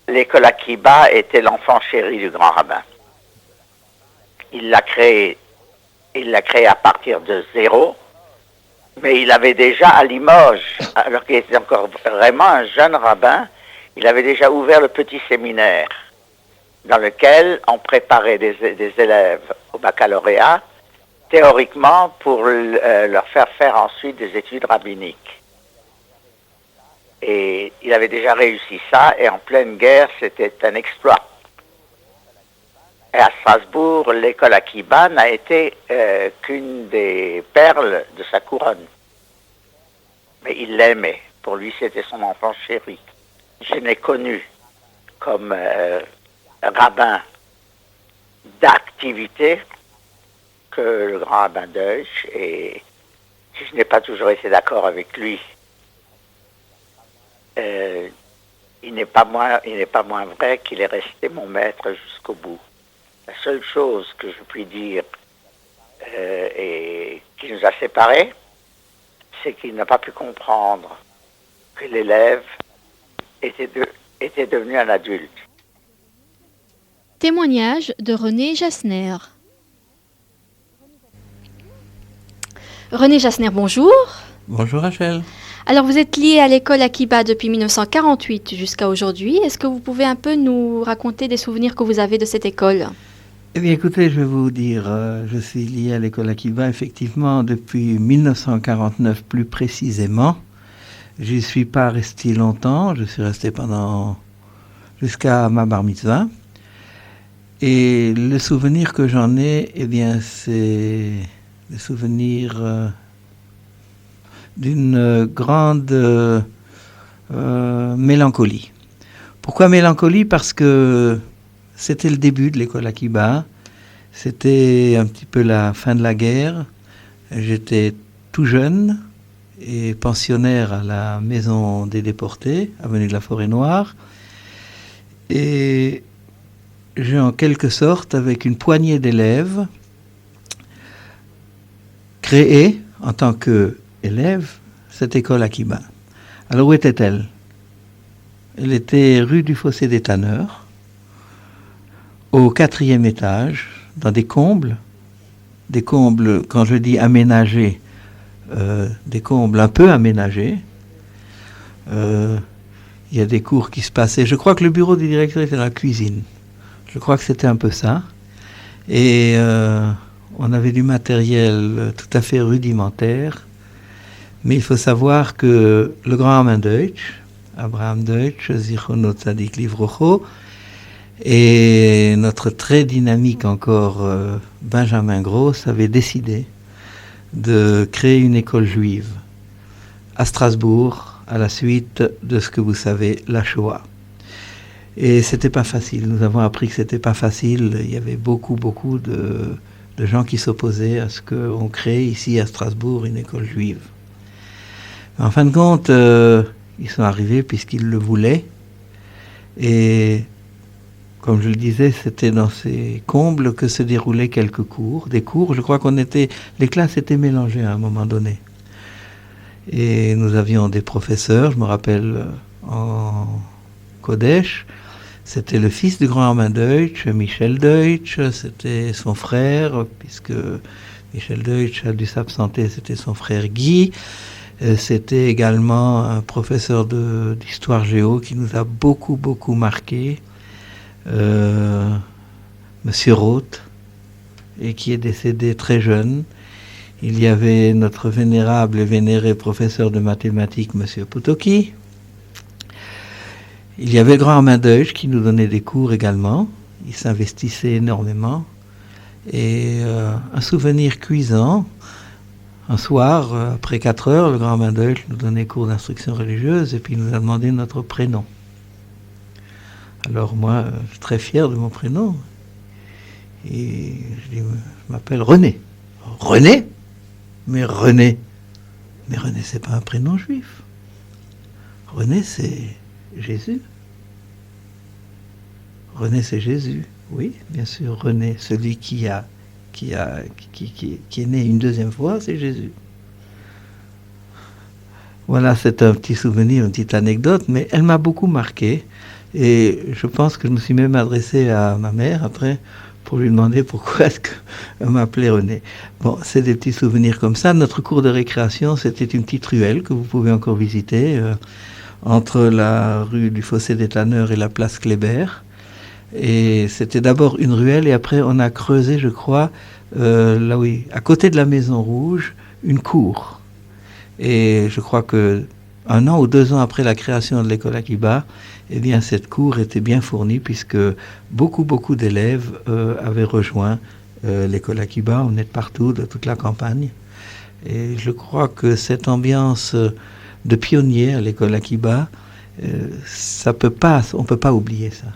L'école Akiba était l'enfant chéri du grand rabbin. Il l'a créé à partir de zéro Mais il avait déjà à Limoges, alors qu'il était encore vraiment un jeune rabbin, il avait déjà ouvert le petit séminaire dans lequel on préparait des élèves au baccalauréat, théoriquement pour leur faire faire ensuite des études rabbiniques. Et il avait déjà réussi ça, et en pleine guerre, c'était un exploit. Et à Strasbourg, l'école Akiba n'a été qu'une des perles de sa couronne. Mais il l'aimait. Pour lui, c'était son enfant chéri. Je n'ai connu comme rabbin d'activité que le grand rabbin Deutsch, et je n'ai pas toujours été d'accord avec lui. Il n'est pas moins vrai qu'il est resté mon maître jusqu'au bout. La seule chose que je puis dire et qui nous a séparés, c'est qu'il n'a pas pu comprendre que l'élève était devenu un adulte. Témoignage de René Jasner. René Jasner, bonjour. Bonjour Rachel. Alors vous êtes lié à l'école Akiba depuis 1948 jusqu'à aujourd'hui. Est-ce que vous pouvez un peu nous raconter des souvenirs que vous avez de cette école ? Eh bien écoutez, je vais vous dire, je suis lié à l'école Akiba effectivement depuis 1949 plus précisément. Je n'y suis pas resté longtemps, je suis resté jusqu'à ma bar mitzvah. Et le souvenir que j'en ai, eh bien c'est le souvenir d'une grande mélancolie. Pourquoi mélancolie ? Parce que c'était le début de l'école Akiba, c'était un petit peu la fin de la guerre, j'étais tout jeune et pensionnaire à la maison des déportés, avenue de la Forêt-Noire, et j'ai en quelque sorte, avec une poignée d'élèves, créé en tant qu'élève cette école Akiba. Alors où était-elle ? Elle était rue du Fossé des Tanneurs, au 4e étage, dans des combles, quand je dis aménagés, des combles un peu aménagés. Il y a des cours qui se passaient. Je crois que le bureau du directeur était dans la cuisine. Je crois que c'était un peu ça. Et on avait du matériel tout à fait rudimentaire. Mais il faut savoir que le grand rabbin Deutsch, Abraham Deutsch, Zichrono Tzadik Livrocho, et notre très dynamique encore Benjamin Gross avait décidé de créer une école juive à Strasbourg à la suite de ce que vous savez, la Shoah. Et c'était pas facile. Nous avons appris que c'était pas facile. Il y avait beaucoup de gens qui s'opposaient à ce qu'on crée ici à Strasbourg une école juive. Mais en fin de compte, ils sont arrivés puisqu'ils le voulaient. Et comme je le disais, c'était dans ces combles que se déroulaient quelques cours. Des cours, je crois les classes étaient mélangées à un moment donné. Et nous avions des professeurs, je me rappelle en Kodesh, c'était le fils du grand rabbin Deutsch, Michel Deutsch, c'était son frère, puisque Michel Deutsch a dû s'absenter, c'était son frère Guy. C'était également un professeur d'histoire géo qui nous a beaucoup marqué. Monsieur Roth, et qui est décédé très jeune. Il y avait notre vénérable et vénéré professeur de mathématiques, Monsieur Potoki. Il y avait le grand rabbin Deutsch qui nous donnait des cours également. Il s'investissait énormément. Et un souvenir cuisant, un soir, après 4 heures, le grand rabbin Deutsch nous donnait cours d'instruction religieuse et puis il nous a demandé notre prénom. Alors moi, je suis très fier de mon prénom. Et je dis, je m'appelle René. René ? Mais René, c'est pas un prénom juif. René, c'est Jésus. René, c'est Jésus. Oui, bien sûr, René, celui qui est né une deuxième fois, c'est Jésus. Voilà, c'est un petit souvenir, une petite anecdote, mais elle m'a beaucoup marqué. Et je pense que je me suis même adressé à ma mère après pour lui demander pourquoi est-ce qu'on m'appelait René. Bon, c'est des petits souvenirs comme ça. Notre cour de récréation, c'était une petite ruelle que vous pouvez encore visiter, entre la rue du Fossé des Tanneurs et la place Kléber. Et c'était d'abord une ruelle, et après on a creusé, je crois, là oui, à côté de la Maison Rouge, une cour. Et je crois que 1 an ou 2 ans après la création de l'école Akiba, eh bien cette cour était bien fournie, puisque beaucoup d'élèves avaient rejoint l'école Akiba. On est partout, de toute la campagne. Et je crois que cette ambiance de pionnier à l'école Akiba, on peut pas oublier ça.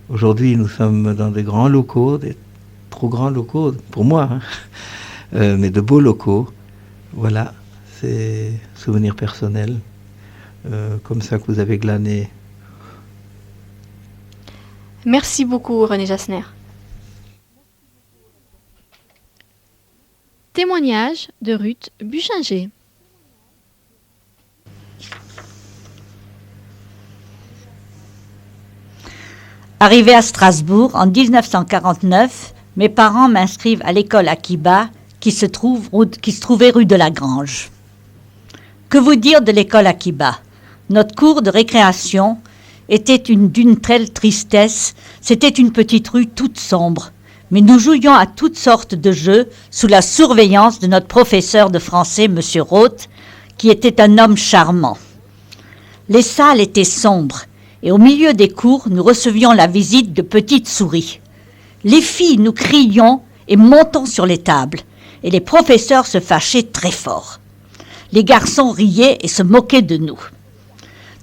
Aujourd'hui, nous sommes dans des grands locaux, des trop grands locaux pour moi, mais de beaux locaux. Voilà, c'est souvenirs personnels, comme ça que vous avez glané. Merci beaucoup, René Jasner. Témoignage de Ruth Buchinger. Arrivé à Strasbourg en 1949, mes parents m'inscrivent à l'école Akiba qui se trouvait rue de la Grange. Que vous dire de l'école Akiba? Notre cour de récréation était d'une telle tristesse. C'était une petite rue toute sombre, mais nous jouions à toutes sortes de jeux sous la surveillance de notre professeur de français, M. Roth, qui était un homme charmant. Les salles étaient sombres, et au milieu des cours, nous recevions la visite de petites souris. Les filles, nous crions et montons sur les tables, et les professeurs se fâchaient très fort. Les garçons riaient et se moquaient de nous.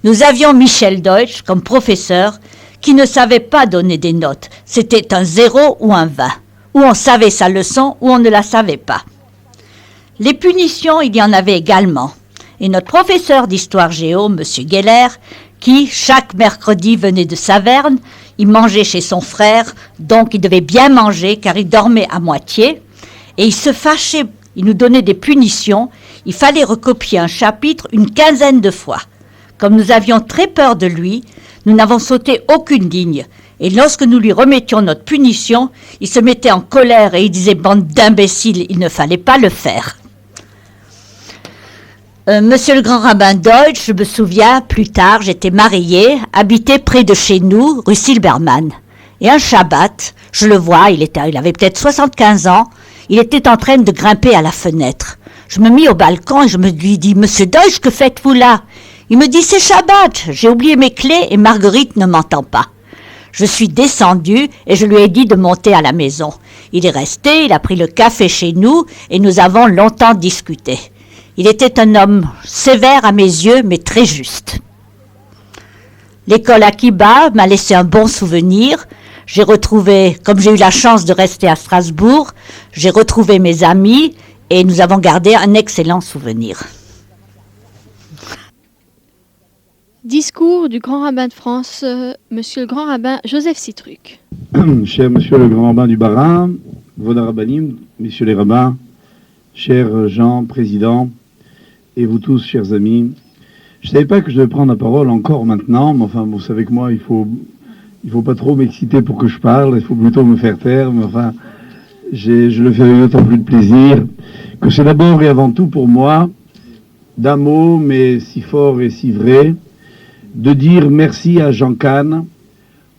Nous avions Michel Deutsch comme professeur qui ne savait pas donner des notes. C'était un 0 ou un 20, ou on savait sa leçon ou on ne la savait pas. Les punitions, il y en avait également. Et notre professeur d'histoire géo, M. Geller, qui, chaque mercredi, venait de Saverne, il mangeait chez son frère, donc il devait bien manger car il dormait à moitié, et il se fâchait, il nous donnait des punitions, il fallait recopier un chapitre une 15aine de fois. Comme nous avions très peur de lui, nous n'avons sauté aucune ligne, et lorsque nous lui remettions notre punition, il se mettait en colère et il disait « Bande d'imbéciles, il ne fallait pas le faire ». Monsieur le grand rabbin Deutsch, je me souviens, plus tard, j'étais mariée, habitait près de chez nous, rue Silbermann. Et un Shabbat, je le vois, il avait peut-être 75 ans, il était en train de grimper à la fenêtre. Je me mis au balcon et je me lui dis « Monsieur Deutsch, que faites-vous là ?» Il me dit « C'est Shabbat, j'ai oublié mes clés et Marguerite ne m'entend pas. » Je suis descendue et je lui ai dit de monter à la maison. Il est resté, il a pris le café chez nous et nous avons longtemps discuté. Il était un homme sévère à mes yeux, mais très juste. L'école Akiba m'a laissé un bon souvenir. J'ai retrouvé, comme j'ai eu la chance de rester à Strasbourg, j'ai retrouvé mes amis et nous avons gardé un excellent souvenir. Discours du grand rabbin de France, monsieur le grand rabbin Joseph Citruc. Cher monsieur le grand rabbin du Bas-Rhin, Vod Rabbanim, messieurs les rabbins, cher Jean, président, et vous tous, chers amis, je ne savais pas que je devais prendre la parole encore maintenant, mais enfin, vous savez que moi, il faut pas trop m'exciter pour que je parle, il faut plutôt me faire taire, mais enfin, je le fais avec d'autant plus de plaisir, que c'est d'abord et avant tout pour moi, d'un mot, mais si fort et si vrai, de dire merci à Jean Kahn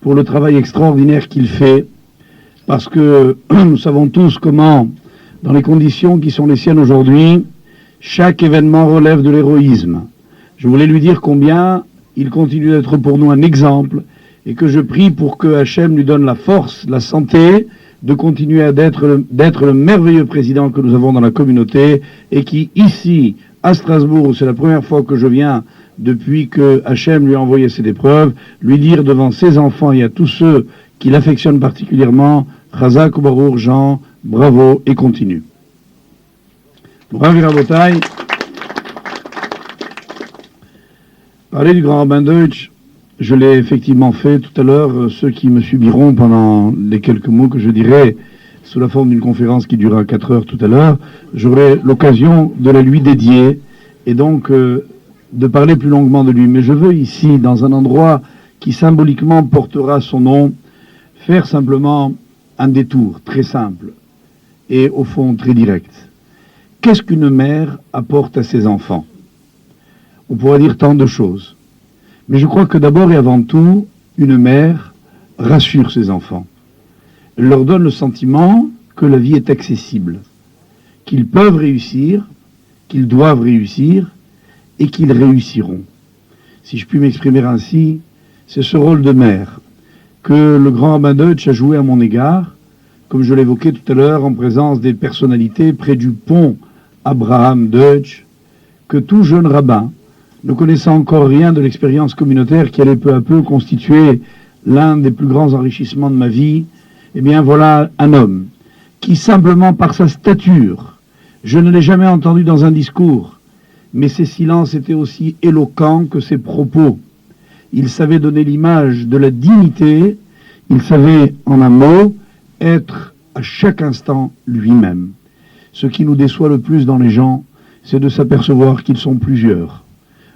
pour le travail extraordinaire qu'il fait, parce que nous savons tous comment, dans les conditions qui sont les siennes aujourd'hui, chaque événement relève de l'héroïsme. Je voulais lui dire combien il continue d'être pour nous un exemple et que je prie pour que Hachem lui donne la force, la santé de continuer d'être le merveilleux président que nous avons dans la communauté et qui, ici, à Strasbourg, c'est la première fois que je viens depuis que Hachem lui a envoyé cette épreuve, lui dire devant ses enfants et à tous ceux qui l'affectionnent particulièrement, Chazak Ubarour, Jean, bravo et continue. Bravo Rabotai. Parler du grand rabbin Deutsch, je l'ai effectivement fait tout à l'heure. Ceux qui me subiront pendant les quelques mots que je dirai sous la forme d'une conférence qui durera 4 heures tout à l'heure, j'aurai l'occasion de la lui dédier et donc de parler plus longuement de lui. Mais je veux ici, dans un endroit qui symboliquement portera son nom, faire simplement un détour très simple et au fond très direct. Qu'est-ce qu'une mère apporte à ses enfants? On pourrait dire tant de choses. Mais je crois que d'abord et avant tout, une mère rassure ses enfants. Elle leur donne le sentiment que la vie est accessible, qu'ils peuvent réussir, qu'ils doivent réussir et qu'ils réussiront. Si je puis m'exprimer ainsi, c'est ce rôle de mère que le grand rabbin Deutsch a joué à mon égard, comme je l'évoquais tout à l'heure en présence des personnalités près du pont Abraham Deutsch, que tout jeune rabbin, ne connaissant encore rien de l'expérience communautaire qui allait peu à peu constituer l'un des plus grands enrichissements de ma vie, eh bien voilà un homme qui simplement par sa stature, je ne l'ai jamais entendu dans un discours, mais ses silences étaient aussi éloquents que ses propos. Il savait donner l'image de la dignité, il savait en un mot être à chaque instant lui-même. Ce qui nous déçoit le plus dans les gens, c'est de s'apercevoir qu'ils sont plusieurs.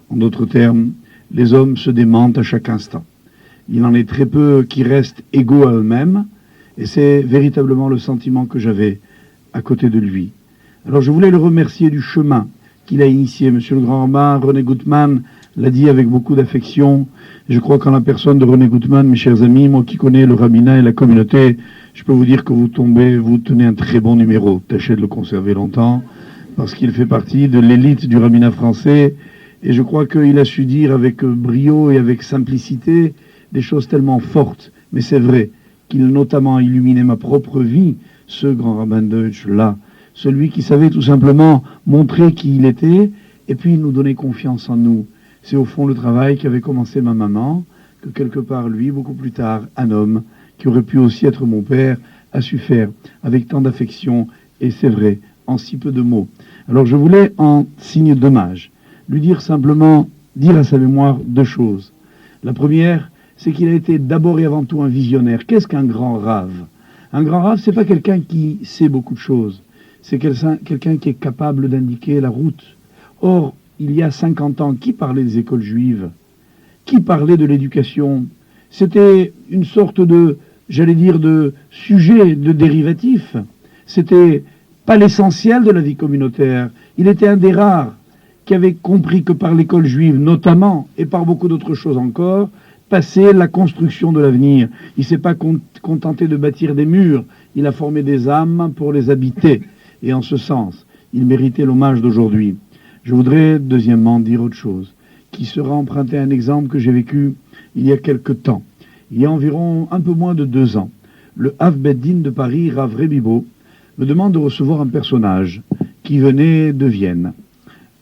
En d'autres termes, les hommes se démentent à chaque instant. Il en est très peu qui restent égaux à eux-mêmes, et c'est véritablement le sentiment que j'avais à côté de lui. Alors je voulais le remercier du chemin qu'il a initié. Monsieur le grand rabbin, René Gutmann l'a dit avec beaucoup d'affection. Je crois qu'en la personne de René Gutmann, mes chers amis, moi qui connais le rabbinat et la communauté, je peux vous dire que vous tenez un très bon numéro. Tâchez de le conserver longtemps, parce qu'il fait partie de l'élite du rabbinat français. Et je crois qu'il a su dire avec brio et avec simplicité des choses tellement fortes. Mais c'est vrai qu'il notamment a illuminé ma propre vie, ce grand rabbin Deutsch-là. Celui qui savait tout simplement montrer qui il était et puis nous donner confiance en nous. C'est au fond le travail qu'avait commencé ma maman, que quelque part lui, beaucoup plus tard, un homme qui aurait pu aussi être mon père, a su faire avec tant d'affection et c'est vrai, en si peu de mots. Alors je voulais, en signe d'hommage, lui dire simplement, dire à sa mémoire deux choses. La première, c'est qu'il a été d'abord et avant tout un visionnaire. Qu'est-ce qu'un grand rave? Un grand rave, c'est pas quelqu'un qui sait beaucoup de choses. C'est quelqu'un qui est capable d'indiquer la route. Or, il y a 50 ans, qui parlait des écoles juives? Qui parlait de l'éducation? C'était une sorte de, j'allais dire, de sujet, de dérivatif. C'était pas l'essentiel de la vie communautaire. Il était un des rares qui avait compris que par l'école juive, notamment, et par beaucoup d'autres choses encore, passait la construction de l'avenir. Il ne s'est pas contenté de bâtir des murs, il a formé des âmes pour les habiter. Et en ce sens, il méritait l'hommage d'aujourd'hui. Je voudrais, deuxièmement, dire autre chose, qui sera emprunté à un exemple que j'ai vécu il y a quelque temps. Il y a environ un peu moins de 2 ans, le Hav Bet Din de Paris, Rav Rebibo, me demande de recevoir un personnage qui venait de Vienne.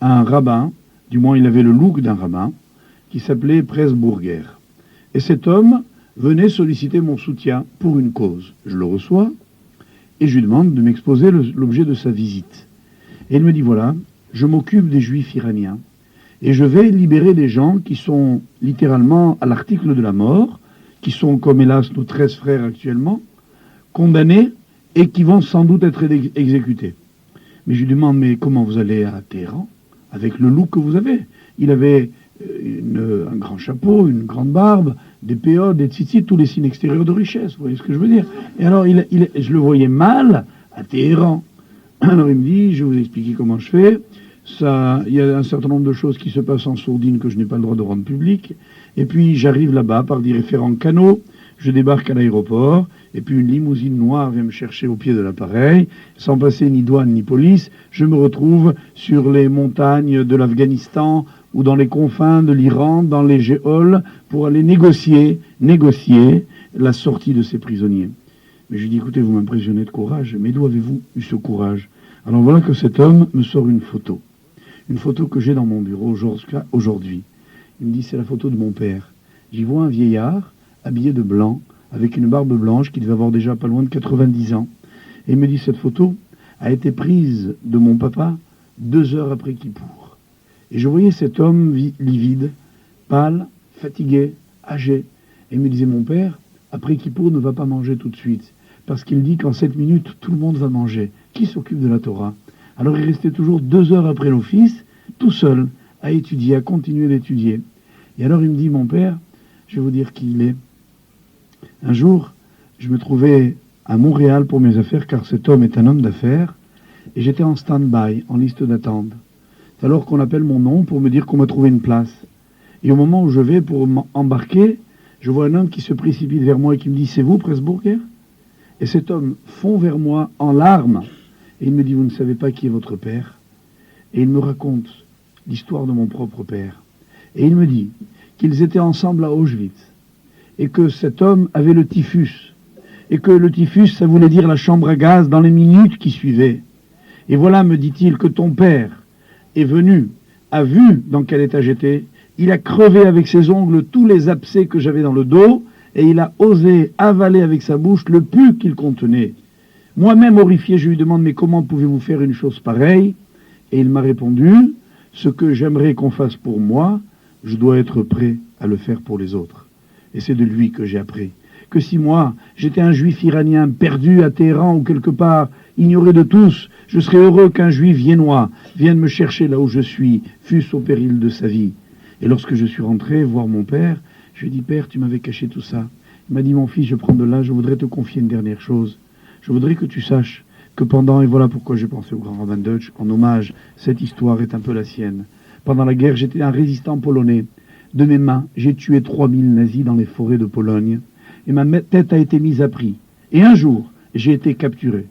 Un rabbin, du moins il avait le look d'un rabbin, qui s'appelait Pressburger. Et cet homme venait solliciter mon soutien pour une cause. Je le reçois et je lui demande de m'exposer l'objet de sa visite. Et il me dit, voilà, je m'occupe des juifs iraniens et je vais libérer des gens qui sont littéralement à l'article de la mort, qui sont, comme hélas nos 13 frères actuellement, condamnés et qui vont sans doute être exécutés. Mais je lui demande, mais comment vous allez à Téhéran avec le look que vous avez? Il avait un grand chapeau, une grande barbe, des péotes, des tzitzit, tous les signes extérieurs de richesse, vous voyez ce que je veux dire? Et alors, je le voyais mal à Téhéran. Alors il me dit, je vais vous expliquer comment je fais. Il y a un certain nombre de choses qui se passent en sourdine que je n'ai pas le droit de rendre publiques. Et puis j'arrive là-bas par différents canaux, je débarque à l'aéroport, et puis une limousine noire vient me chercher au pied de l'appareil, sans passer ni douane ni police, je me retrouve sur les montagnes de l'Afghanistan ou dans les confins de l'Iran, dans les géoles, pour aller négocier la sortie de ces prisonniers. Mais je lui dis, écoutez, vous m'impressionnez de courage, mais d'où avez-vous eu ce courage? Alors voilà que cet homme me sort une photo que j'ai dans mon bureau aujourd'hui. Il me dit, c'est la photo de mon père. J'y vois un vieillard, habillé de blanc, avec une barbe blanche qui devait avoir déjà pas loin de 90 ans. Et il me dit, cette photo a été prise de mon papa 2 heures après Kippour. Et je voyais cet homme livide, pâle, fatigué, âgé. Et il me disait, mon père, après Kippour, ne va pas manger tout de suite. Parce qu'il dit qu'en 7 minutes, tout le monde va manger. Qui s'occupe de la Torah? Alors il restait toujours 2 heures après l'office, tout seul, à étudier, à continuer d'étudier. Et alors il me dit, mon père, je vais vous dire qui il est. Un jour, je me trouvais à Montréal pour mes affaires, car cet homme est un homme d'affaires, et j'étais en stand-by, en liste d'attente. C'est alors qu'on appelle mon nom pour me dire qu'on m'a trouvé une place. Et au moment où je vais pour m'embarquer, je vois un homme qui se précipite vers moi et qui me dit « C'est vous, Pressburger ?» Et cet homme fond vers moi en larmes, et il me dit « Vous ne savez pas qui est votre père ?» Et il me raconte l'histoire de mon propre père. Et il me dit qu'ils étaient ensemble à Auschwitz, et que cet homme avait le typhus, et que le typhus, ça voulait dire la chambre à gaz dans les minutes qui suivaient. Et voilà, me dit-il, que ton père est venu, a vu dans quel état j'étais, il a crevé avec ses ongles tous les abcès que j'avais dans le dos, et il a osé avaler avec sa bouche le pu qu'il contenait. Moi-même horrifié, je lui demande « Mais comment pouvez-vous faire une chose pareille ?» Et il m'a répondu « Ce que j'aimerais qu'on fasse pour moi, je dois être prêt à le faire pour les autres. » Et c'est de lui que j'ai appris que si moi, j'étais un juif iranien perdu à Téhéran ou quelque part, ignoré de tous, je serais heureux qu'un juif viennois vienne me chercher là où je suis, fût-ce au péril de sa vie. Et lorsque je suis rentré voir mon père, je lui ai dit « Père, tu m'avais caché tout ça. » Il m'a dit « Mon fils, je prends de l'âge, je voudrais te confier une dernière chose. Je voudrais que tu saches que pendant, et voilà pourquoi j'ai pensé au grand rabbin Deutsch, en hommage, cette histoire est un peu la sienne. Pendant la guerre, j'étais un résistant polonais. De mes mains, j'ai tué 3000 nazis dans les forêts de Pologne. Et ma tête a été mise à prix. Et un jour, j'ai été capturé.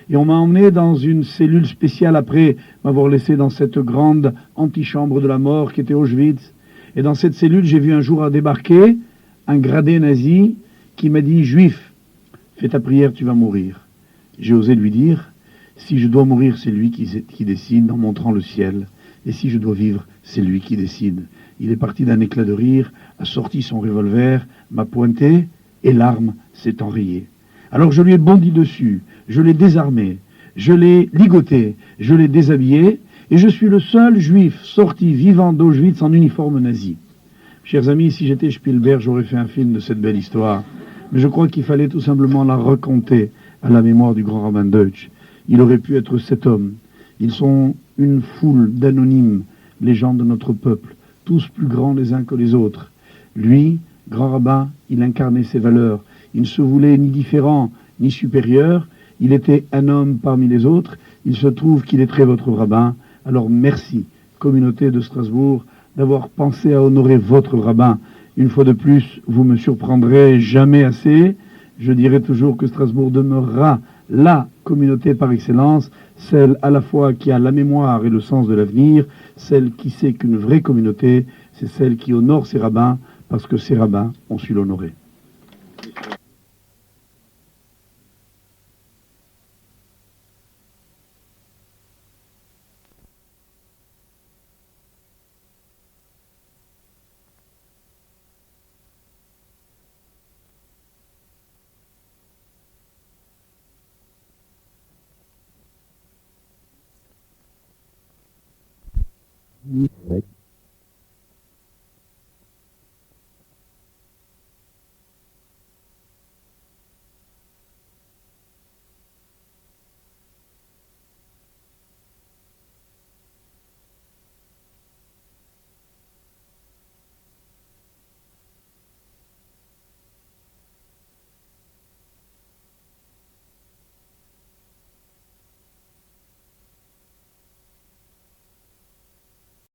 Et on m'a emmené dans une cellule spéciale après m'avoir laissé dans cette grande antichambre de la mort qui était Auschwitz. Et dans cette cellule, j'ai vu un jour débarquer un gradé nazi qui m'a dit « Juif, fais ta prière, tu vas mourir. » J'ai osé lui dire « Si je dois mourir, c'est lui qui décide en montrant le ciel. Et si je dois vivre, c'est lui qui décide. » Il est parti d'un éclat de rire, a sorti son revolver, m'a pointé, et l'arme s'est enrayée. Alors je lui ai bondi dessus, je l'ai désarmé, je l'ai ligoté, je l'ai déshabillé, et je suis le seul juif sorti vivant d'Auschwitz en uniforme nazi. Chers amis, si j'étais Spielberg, j'aurais fait un film de cette belle histoire. Mais je crois qu'il fallait tout simplement la raconter à la mémoire du grand rabbin Deutsch. Il aurait pu être cet homme. Ils sont une foule d'anonymes, les gens de notre peuple, tous plus grands les uns que les autres. Lui, grand rabbin, il incarnait ses valeurs. Il ne se voulait ni différent, ni supérieur. Il était un homme parmi les autres. Il se trouve qu'il est très votre rabbin. Alors merci, communauté de Strasbourg, d'avoir pensé à honorer votre rabbin. Une fois de plus, vous me surprendrez jamais assez. Je dirai toujours que Strasbourg demeurera la communauté par excellence, celle à la fois qui a la mémoire et le sens de l'avenir, celle qui sait qu'une vraie communauté, c'est celle qui honore ses rabbins, parce que ces rabbins ont su l'honorer. Ouais.